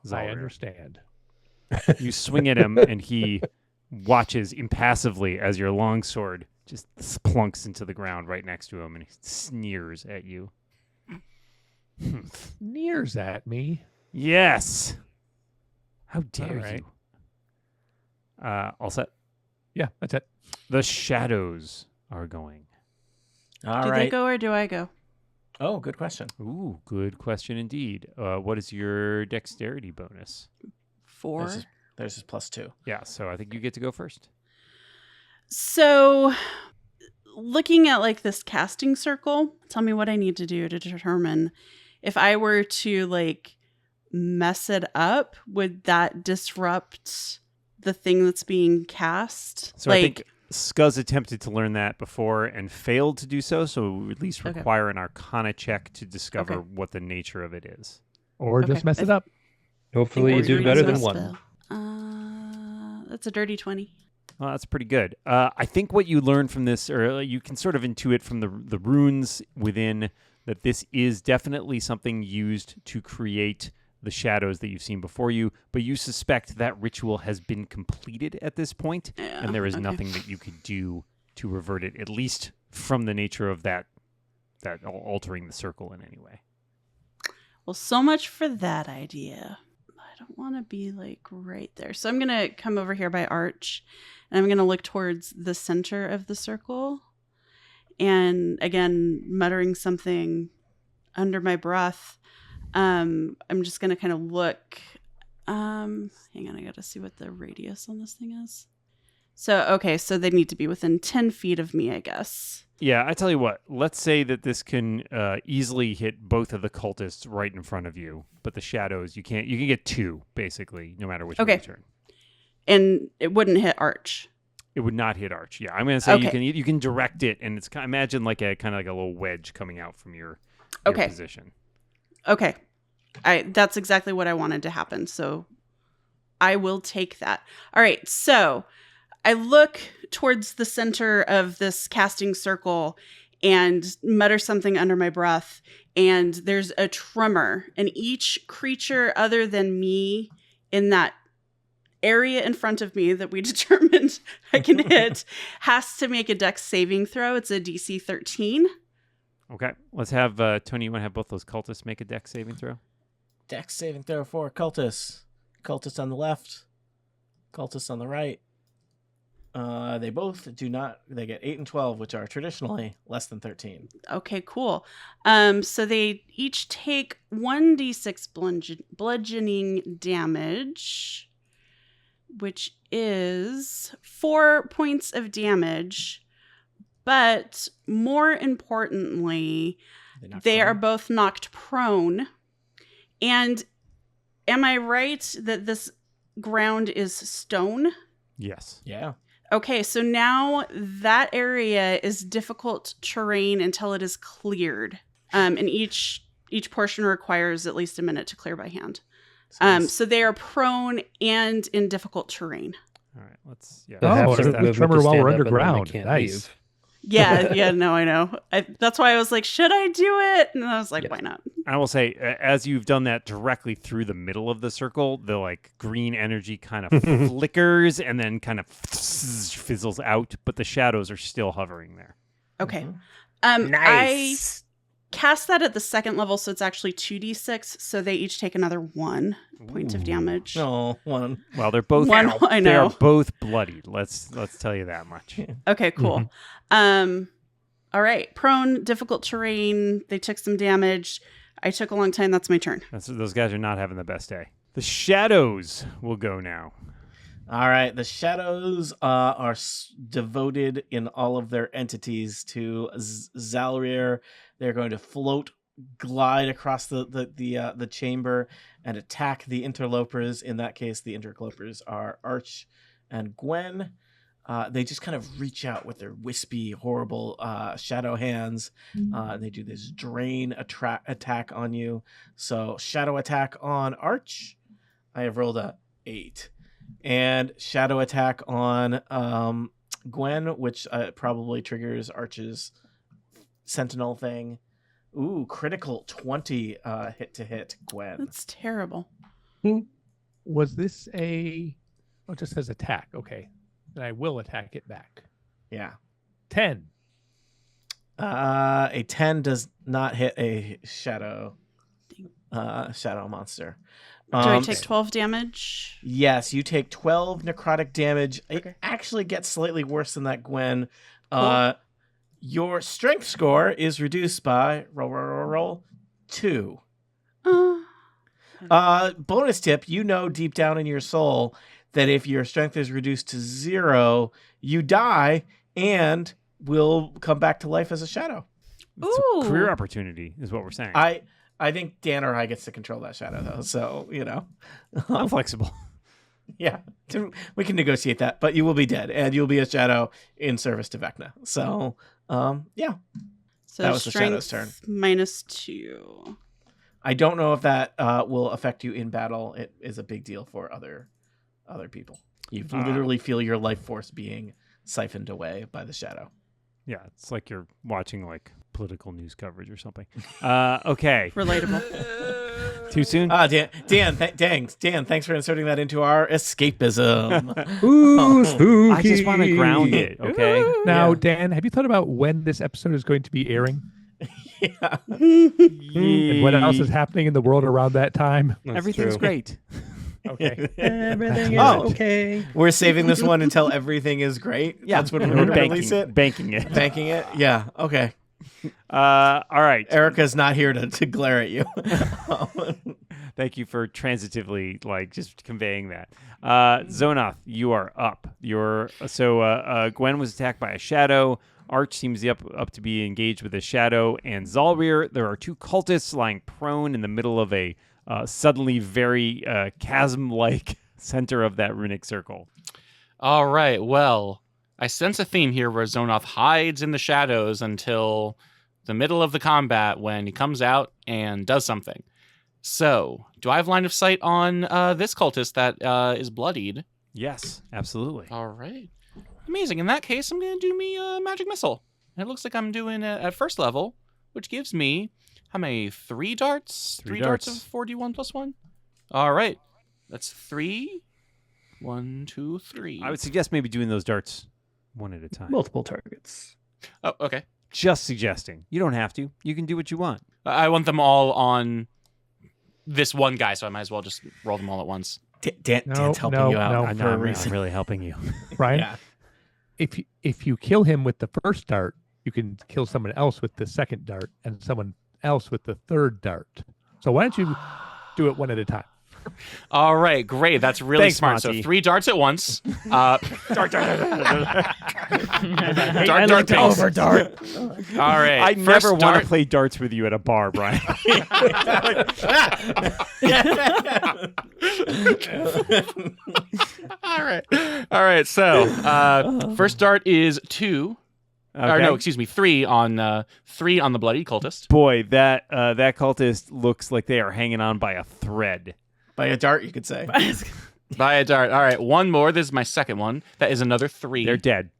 I Zalrir. understand. You swing at him, and he watches impassively as your longsword just plunks into the ground right next to him, and he sneers at you. Sneers at me. Yes. How dare right. you? All set. Yeah, that's it. The shadows are going. All do right. they go or do I go? Oh, good question. Ooh, good question indeed. What is your dexterity bonus? 4. There's his +2. Yeah, so I think you get to go first. So, looking at like this casting circle, tell me what I need to do to determine if I were to like mess it up, would that disrupt the thing that's being cast? So I think Scuzz attempted to learn that before and failed to do so, so it would at least Okay. require an Arcana check to discover Okay. what the nature of it is. Or just Okay. mess it up. Hopefully you Think do we're better doing than spell. 1. That's a dirty 20. Well, that's pretty good. I think what you learn from this, or you can sort of intuit from the runes within, that this is definitely something used to create the shadows that you've seen before you, but you suspect that ritual has been completed at this point, Yeah, and there is okay. nothing that you could do to revert it, at least from the nature of that altering the circle in any way. Well, so much for that idea. I don't want to be like right there. So I'm going to come over here by Arch and I'm going to look towards the center of the circle. And again, muttering something under my breath. I'm just going to kind of look. Hang on, I got to see what the radius on this thing is. So, okay, so they need to be within 10 feet of me, I guess. Yeah, I tell you what, let's say that this can easily hit both of the cultists right in front of you, but the shadows, you can get 2, basically, no matter which way you turn. And it wouldn't hit Arch. It would not hit Arch. Yeah, I'm going to say Okay. you can direct it, and it's imagine like a kind of like a little wedge coming out from your Okay. position. Okay. That's exactly what I wanted to happen. So I will take that. All right. So I look towards the center of this casting circle and mutter something under my breath. And there's a tremor. And each creature other than me in that area in front of me that we determined I can hit has to make a dex saving throw. It's a DC 13. Okay, let's have Tony. You want to have both those cultists make a dex saving throw? Dex saving throw for cultists. Cultists on the left. Cultists on the right. They both do not. They get 8 and 12, which are traditionally less than 13. Okay, cool. So they each take 1d6 bludgeoning damage, which is 4 points of damage. But more importantly, they are both knocked prone. And am I right that this ground is stone? Yes. Yeah. Okay, so now that area is difficult terrain until it is cleared. And each portion requires at least a minute to clear by hand. So they are prone and in difficult terrain. All right. Let's. Yeah. They'll have Oh, sort of a movement tremor to while stand we're up and then they underground. can't Nice. leave. Yeah, no, I know. That's why I was like, should I do it? And I was like, Yes. why not? I will say, as you've done that directly through the middle of the circle, the like green energy kind of flickers and then kind of fizzles out, but the shadows are still hovering there. Okay. Nice. I cast that at the second level, so it's actually 2d6. So they each take another 1 point of Ooh. damage. No, one. Well, they're both. One, I They are know. both bloodied. Let's tell you that much. Okay, cool. All right. Prone, difficult terrain. They took some damage. I took a long time. That's my turn. Those guys are not having the best day. The shadows will go now. All right, the shadows are devoted in all of their entities to Zalrir. They're going to glide across the chamber and attack the interlopers. In that case, the interlopers are Arch and Gwen. They just kind of reach out with their wispy, horrible shadow hands. And they do this drain attack on you. So shadow attack on Arch. I have rolled a 8. And shadow attack on Gwen, which probably triggers Arch's sentinel thing. Ooh, critical 20 hit to hit Gwen. That's terrible. Was this a... Oh, it just says attack. Okay. Then I will attack it back. Yeah. 10. A 10 does not hit a shadow monster. Do I take 12 damage? Yes, you take 12 necrotic damage. Okay. It actually gets slightly worse than that, Gwen. Cool. Your strength score is reduced by roll 2. Bonus tip, you know deep down in your soul that if your strength is reduced to 0, you die and will come back to life as a shadow. It's a career opportunity is what we're saying. I think Dan or I gets to control that shadow, though. So, I'm flexible. Yeah, we can negotiate that. But you will be dead, and you'll be a shadow in service to Vecna. So, yeah. So that was the shadow's strength turn. -2. I don't know if that will affect you in battle. It is a big deal for other people. You literally feel your life force being siphoned away by the shadow. Yeah, it's like you're watching political news coverage or something. Okay. Relatable. Too soon? Dan, thanks for inserting that into our escapism. Ooh, spooky. I just want to ground it, okay? Now, Dan, have you thought about when this episode is going to be airing? Yeah. And what else is happening in the world around that time? Everything's great. Okay. Everything is Oh. okay. We're saving this one until everything is great. Yeah, That's when we're going to release it. Banking it. Banking it. Yeah. Okay. All right. Erica's not here to glare at you. Thank you for transitively just conveying that. Zonoth, you are up. Gwen was attacked by a shadow. Arch seems up to be engaged with a shadow, and Zalrir. There are 2 cultists lying prone in the middle of a suddenly very chasm-like center of that runic circle. All right. Well, I sense a theme here where Zonoth hides in the shadows until the middle of the combat when he comes out and does something. So, do I have line of sight on this cultist that is bloodied? Yes, absolutely. All right. Amazing. In that case, I'm going to do me a magic missile. And it looks like I'm doing it at first level, which gives me, how many? 3 darts? 3 darts darts of 4d1 plus 1? All right. That's 3. 1, 2, 3. I would suggest maybe doing those darts one at a time. Multiple targets. Oh, okay. Just suggesting. You don't have to. You can do what you want. I want them all on this one guy, so I might as well just roll them all at once. Dan's helping you out I'm for a reason. really helping you. Brian, Yeah. if you kill him with the first dart, you can kill someone else with the second dart and someone else with the third dart. So why don't you do it one at a time? All right, great. That's really Thanks, smart. Monty. So 3 darts at once. Dart. I Dart, looked over dart. All right. I first never want dart. to play darts with you at a bar, Brian. All right. So first dart is 2. Or no, excuse me, 3 on the bloody cultist. Boy, that cultist looks like they are hanging on by a thread. By a dart, you could say. By a dart. All right, one more. This is my second one. That is another 3. They're dead.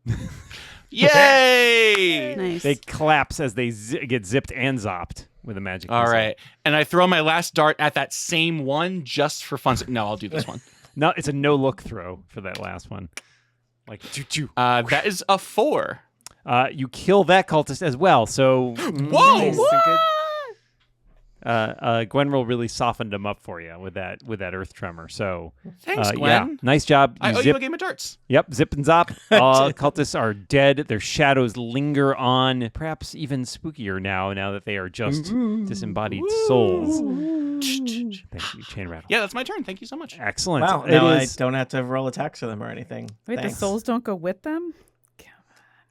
Yay! Nice. They collapse as they get zipped and zopped with a magic All missile. right, and I throw my last dart at that same one just for fun. No, I'll do this one. No, it's a no-look throw for that last one. Like, choo-choo. That is a 4. You kill that cultist as well, so... Whoa! Nice. Gwenroll really softened him up for you with that earth tremor. So Thanks, yeah, Gwen. nice job. I owe you a game of darts. Yep, zip and zop. All cultists are dead. Their shadows linger on, perhaps even spookier now that they are just disembodied souls. Thank you, Chain Rattle. Yeah, that's my turn. Thank you so much. Excellent. Wow, now I don't have to roll attacks for them or anything. Wait, Thanks. the souls don't go with them?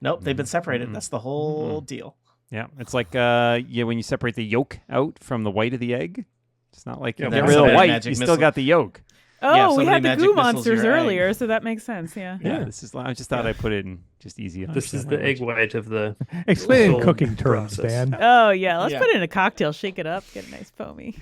Nope, they've been separated. That's the whole deal. Yeah, it's like when you separate the yolk out from the white of the egg. It's not like you Yeah, get rid of the somebody white. magic You still missile. got the yolk. Oh, Yeah, we somebody had the magic goo missiles monsters your egg. earlier, so that makes sense. Yeah. Yeah, this is. I just thought I'd put it in just easy. to This is understand the egg language. white of the Explain in soul cooking terms, process. Dan. Oh yeah, let's Yeah. put it in a cocktail, shake it up, get a nice foamy.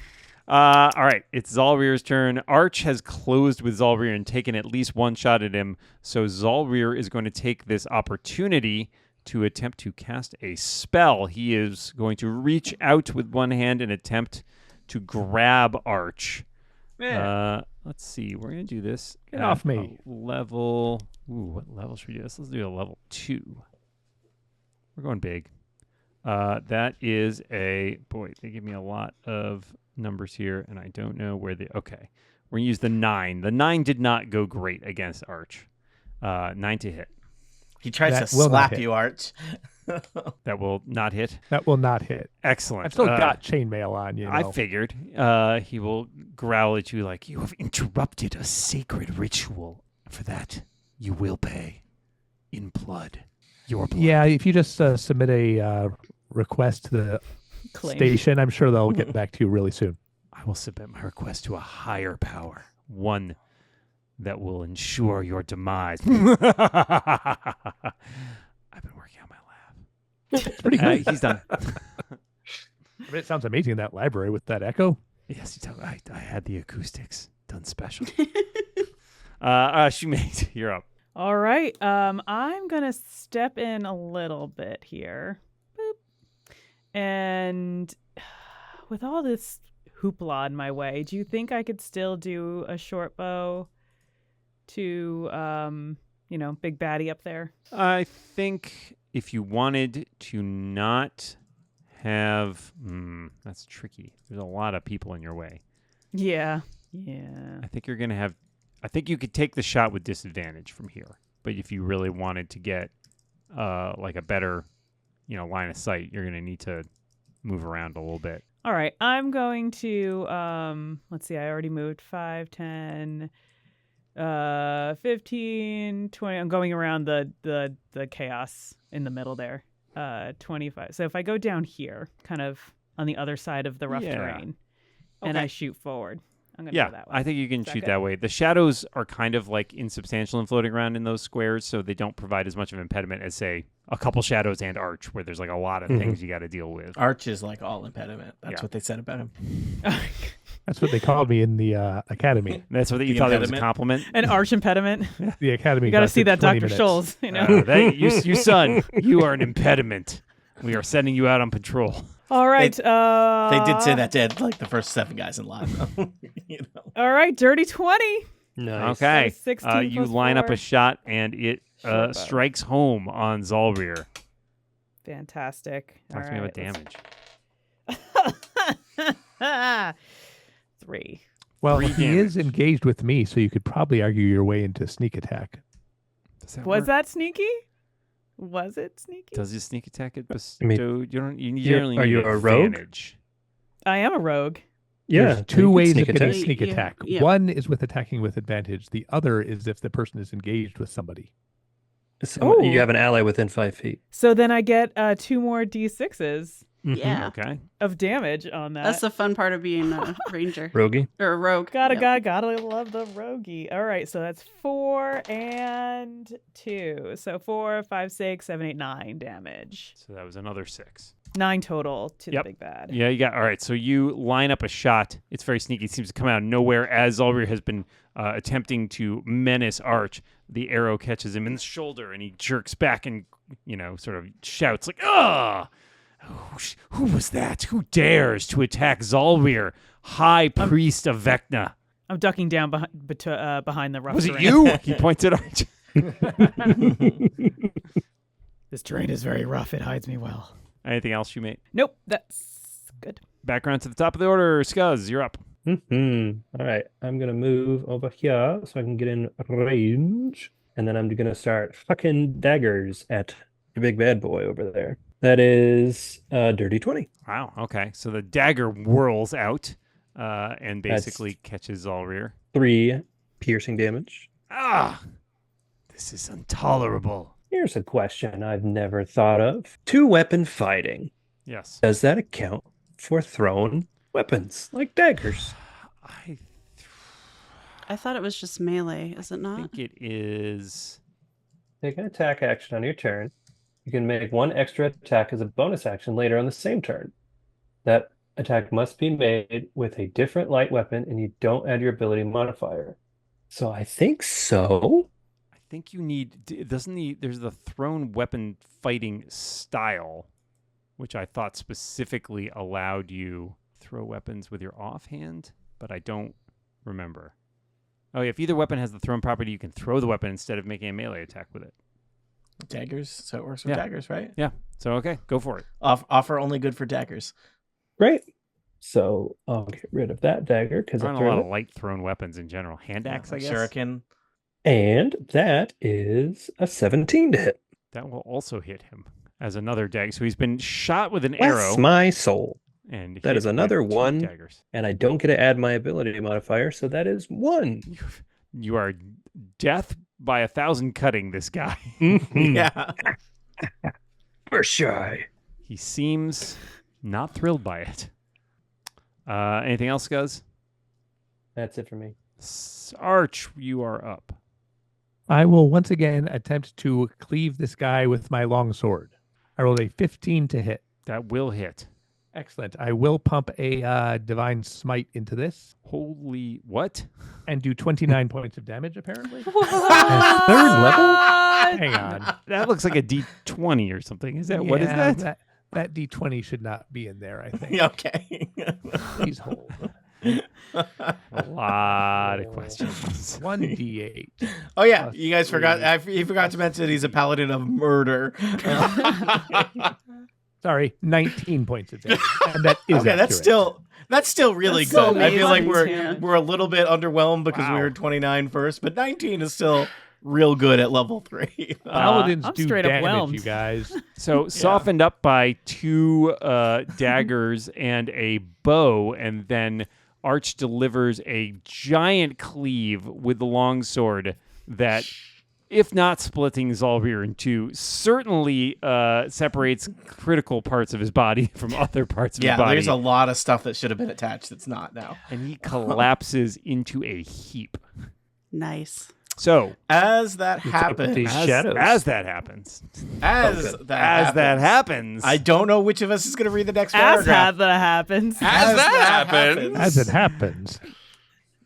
All right, it's Zalrir's turn. Arch has closed with Zalrir and taken at least one shot at him. So Zalrir is going to take this opportunity to attempt to cast a spell. He is going to reach out with one hand and attempt to grab Arch. Let's see. We're going to do this. Get at off me. a level. Ooh, what level should we do this? Let's do a level 2. We're going big. That is a... Boy, they give me a lot of numbers here, and I don't know where the... Okay. We're going to use the 9. The 9 did not go great against Arch. 9 to hit. He tries That to will not slap hit. you, Arch. That will not hit. That will not hit. Excellent. I've still got chainmail on, you know. I figured. He will growl at you like, you have interrupted a sacred ritual. For that, you will pay. In blood. Your blood. Yeah, if you just submit a request to the Claim. station, I'm sure they'll get back to you really soon. I will submit my request to a higher power. One that will ensure your demise. I've been working on my lab. It's pretty good. He's done. I mean, it sounds amazing, that library with that echo. Yes, I had the acoustics done special. Shumate, you're up. All right. I'm gonna step in a little bit here. Boop. And with all this hoopla in my way, do you think I could still do a short bow to big baddie up there? I think if you wanted to not have... that's tricky. There's a lot of people in your way. Yeah. I think you're going to have... I think you could take the shot with disadvantage from here. But if you really wanted to get like a better line of sight, you're going to need to move around a little bit. All right. I'm going to, let's see, I already moved 5, 10, 15, 20. I'm going around the chaos in the middle there. 25. So if I go down here, kind of on the other side of the rough terrain, and I shoot forward, I'm going to go that way. I think you can Is that shoot good? that way. The shadows are kind of like insubstantial and floating around in those squares, so they don't provide as much of an impediment as, say, a couple shadows and Arch, where there's like a lot of things you got to deal with. Arch is like all impediment. That's Yeah. what they said about him. That's what they called me in the academy. That's what you The thought it was a impediment? compliment? An arch impediment. The academy. You got to see lasted that 20 Dr. minutes. Scholes, You son, you are an impediment. We are sending you out on patrol. All right. They did say that to like the first 7 guys in line. All right. Dirty 20. Nice. Okay. 16 You plus line up 4. a shot, and it Short bow. strikes home on Zalrir. Fantastic. Talk to me about damage. damage. 3. Well, 3 he is engaged with me, so you could probably argue your way into sneak attack. Does that Was work? that sneaky? Was it sneaky? Does your sneak attack get bestowed? mean, You generally are need you a rogue? advantage. I am a rogue. Yeah, There's two ways of sneak getting attack. sneak Yeah, attack. yeah. One is with attacking with advantage. The other is if the person is engaged with somebody. Oh. You have an ally within 5 feet. So then I get 2 more D6s Yeah. Okay. of damage on that. That's the fun part of being a ranger Rogie. or a rogue. Gotta Yep. love the roguey. All right, so that's 4 and 2. So 4, 5, 6, 7, 8, 9 damage. So that was another 6. 9 total to Yep. the big bad. Yeah, you got. All right, so you line up a shot. It's very sneaky. It seems to come out of nowhere as Zalrir has been attempting to menace Arch. The arrow catches him in the shoulder, and he jerks back and, sort of shouts like, "Ah! Who was that? Who dares to attack Zalrir, High Priest of Vecna?" I'm ducking down behind the rough Was it terrain. you? He points at Arch. This terrain is very rough. It hides me well. Anything else you made? Nope, that's good. back around to the top of the order. Scuzz, you're up. All right, I'm gonna move over here so I can get in range, and then I'm gonna start fucking daggers at the big bad boy over there. That is dirty 20. Wow. Okay. So the dagger whirls out and basically catches Zalrir. 3 piercing damage. Ah, this is intolerable. Here's a question I've never thought of. 2-weapon fighting. Yes. Does that account for thrown weapons like daggers? I thought it was just melee, is it I not? think it is. Take an attack action on your turn. You can make 1 extra attack as a bonus action later on the same turn. That attack must be made with a different light weapon, and you don't add your ability modifier. So I think so. I think you need. There's the thrown weapon fighting style, which I thought specifically allowed you throw weapons with your offhand, but I don't remember. Oh, yeah, if either weapon has the thrown property, you can throw the weapon instead of making a melee attack with it. Daggers. So it works with daggers, right? Yeah. So, okay, go for it. Offer only good for daggers. Great. So I'll get rid of that dagger because There aren't a lot of light thrown weapons in general. Hand axe, I guess. Shuriken. And that is a 17 to hit. That will also hit him as another dagger. So he's been shot with an Bless arrow. my soul. And That hit is another with 2 1. daggers. And I don't get to add my ability modifier, so that is 1. You are death by 1,000 cutting this guy. Yeah. For sure. He seems not thrilled by it. Anything else, Guz? That's it for me. Arch, you are up. I will once again attempt to cleave this guy with my long sword. I rolled a 15 to hit. That will hit. Excellent. I will pump a divine smite into this Holy what? and do 29 points of damage, apparently. Third level? Hang on. That looks like a D20 or something. Is that what is Yeah, that? That D20 should not be in there, I think. Okay. Please hold. A lot of questions. 1d8. Oh yeah, Plus you guys forgot. You forgot to mention he's a paladin of murder. Sorry, 19 points of damage. And that is Okay, that's accurate. still really That's so good. I feel like amazing, we're a little bit underwhelmed because we Wow. were 29 first, but 19 is still real good at level 3. Paladins I'm do straight up damage, whelmed. you guys. So softened up by 2 daggers and a bow, and then Arch delivers a giant cleave with the longsword that, if not splitting Zalrir in 2, certainly separates critical parts of his body from other parts of his body. There's a lot of stuff that should have been attached that's not now. And he collapses into a heap. Nice. So, As that up with happens, these as shadows. that happens, as that happens, I don't know which of us is going to read the next As paragraph. that happens. As that happens. As it happens.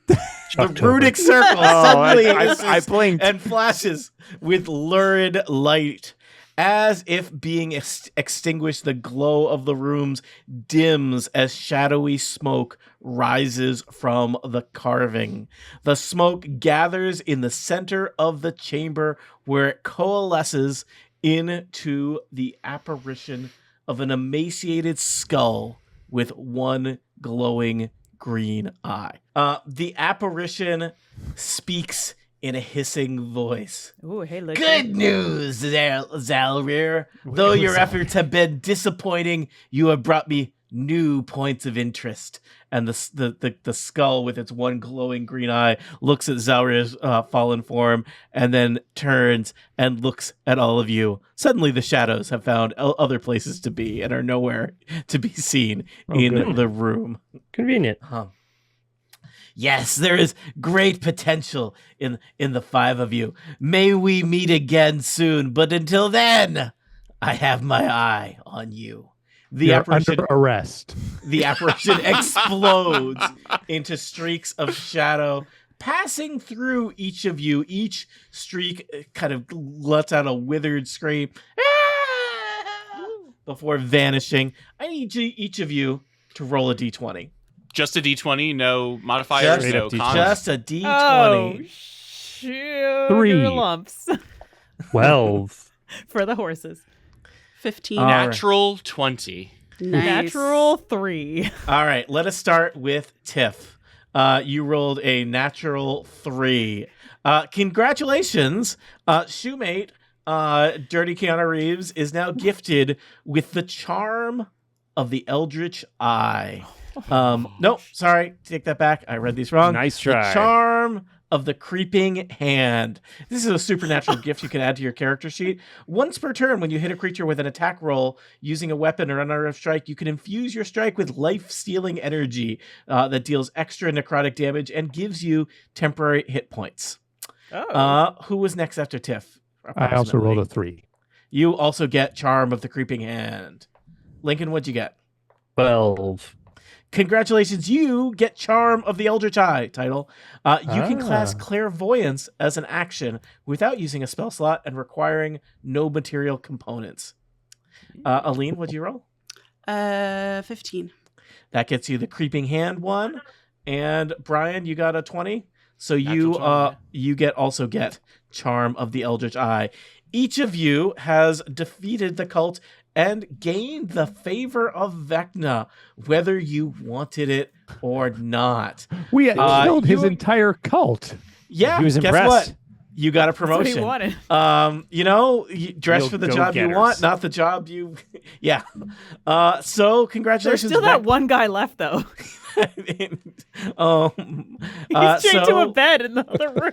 The Shocktober. runic circle Oh, suddenly I blinked. and flashes with lurid light. As if being extinguished, the glow of the rooms dims as shadowy smoke rises from the carving. The smoke gathers in the center of the chamber where it coalesces into the apparition of an emaciated skull with 1 glowing green eye. The apparition speaks in a hissing voice. Ooh, hey, look. Good news, Zalrir. Though your efforts have been disappointing, you have brought me new points of interest. And the skull with its 1 glowing green eye looks at Zalrir's fallen form and then turns and looks at all of you. Suddenly the shadows have found other places to be and are nowhere to be seen in the room. Convenient. Yes, there is great potential in the 5 of you. May we meet again soon, but until then, I have my eye on you. You're under arrest. The apparition explodes into streaks of shadow, passing through each of you. Each streak kind of lets out a withered scream before vanishing. I need each of you to roll a d20. Just a D20, no modifiers, Straight no up D20. cons. Just a d20. Oh, shoot. 3. Lumps 12. for the horses. 15. All right. Natural 20. Nice. Natural 3. All right, let us start with Tiff. You rolled a natural 3. Congratulations, Shoemate. Dirty Keanu Reeves is now gifted with the charm of the Eldritch Eye. No, sorry, take that back. I read these wrong. Nice try. The charm of the creeping hand. This is a supernatural gift you can add to your character sheet. Once per turn, when you hit a creature with an attack roll using a weapon or another strike, you can infuse your strike with life-stealing energy that deals extra necrotic damage and gives you temporary hit points. Who was next after Tiff? I also rolled a 3. You also get Charm of the Creeping Hand. Lincoln, what'd you get? 12. Congratulations, you get Charm of the Eldritch Eye title. You can class Clairvoyance as an action without using a spell slot and requiring no material components. Aline, what'd you roll? 15. That gets you the Creeping Hand one. And Brian, you got a 20. So you also get Charm of the Eldritch Eye. Each of you has defeated the cult and gained the favor of Vecna, whether you wanted it or not. We killed his entire cult. Yeah, he was guess impressed. what? You got a That's what he promotion. wanted. You dress Real for the job you go-getters. want, not the job you. Yeah. So There's congratulations. still that one guy left, though. He's chained to a bed in the other room.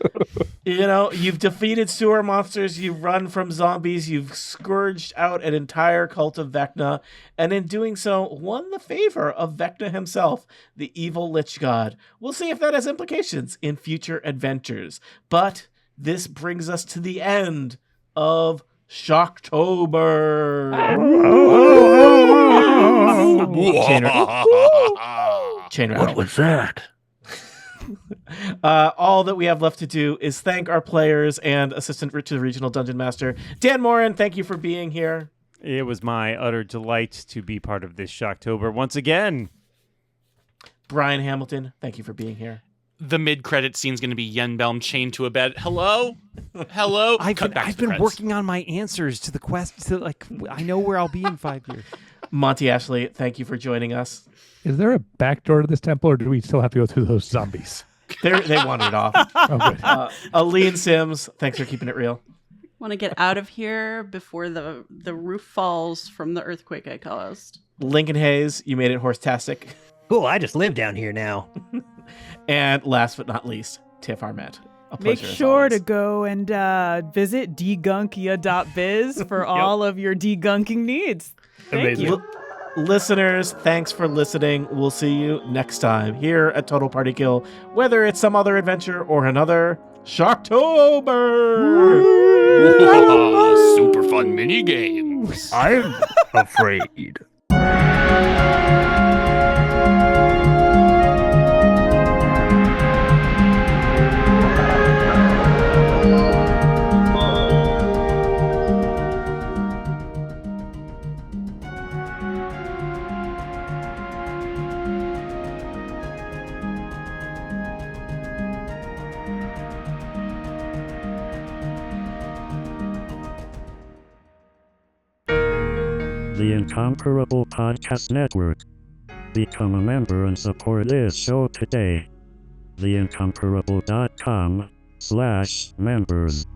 You've defeated sewer monsters, you've run from zombies, you've scourged out an entire cult of Vecna, and in doing so, won the favor of Vecna himself, the evil Lich God. We'll see if that has implications in future adventures. But this brings us to the end of Shocktober. Chain rattle. What was that? All that we have left to do is thank our players and assistant to the regional dungeon master, Dan Morin. Thank you for being here. It was my utter delight to be part of this Shocktober once again. Brian Hamilton, thank you for being here. The mid-credit scene's going to be Yenbelm chained to a bed. Hello? Hello? I've been working on my answers to the quest. I know where I'll be in 5 years. Monty Ashley, thank you for joining us. Is there a back door to this temple, or do we still have to go through those zombies? They wandered off. Oh, good. Aline Sims, thanks for keeping it real. Want to get out of here before the roof falls from the earthquake I caused. Lincoln Hayes, you made it horse-tastic. Cool, I just live down here now. And last but not least, Tiff Armet. A Make pleasure as sure always. to go and visit degunkia.biz for all of your degunking needs. Thank Amazing. you. Listeners, thanks for listening. We'll see you next time here at Total Party Kill, whether it's some other adventure or another Shocktober. Super fun mini games. I'm afraid. The Incomparable Podcast Network. Become a member and support this show today. theincomparable.com/members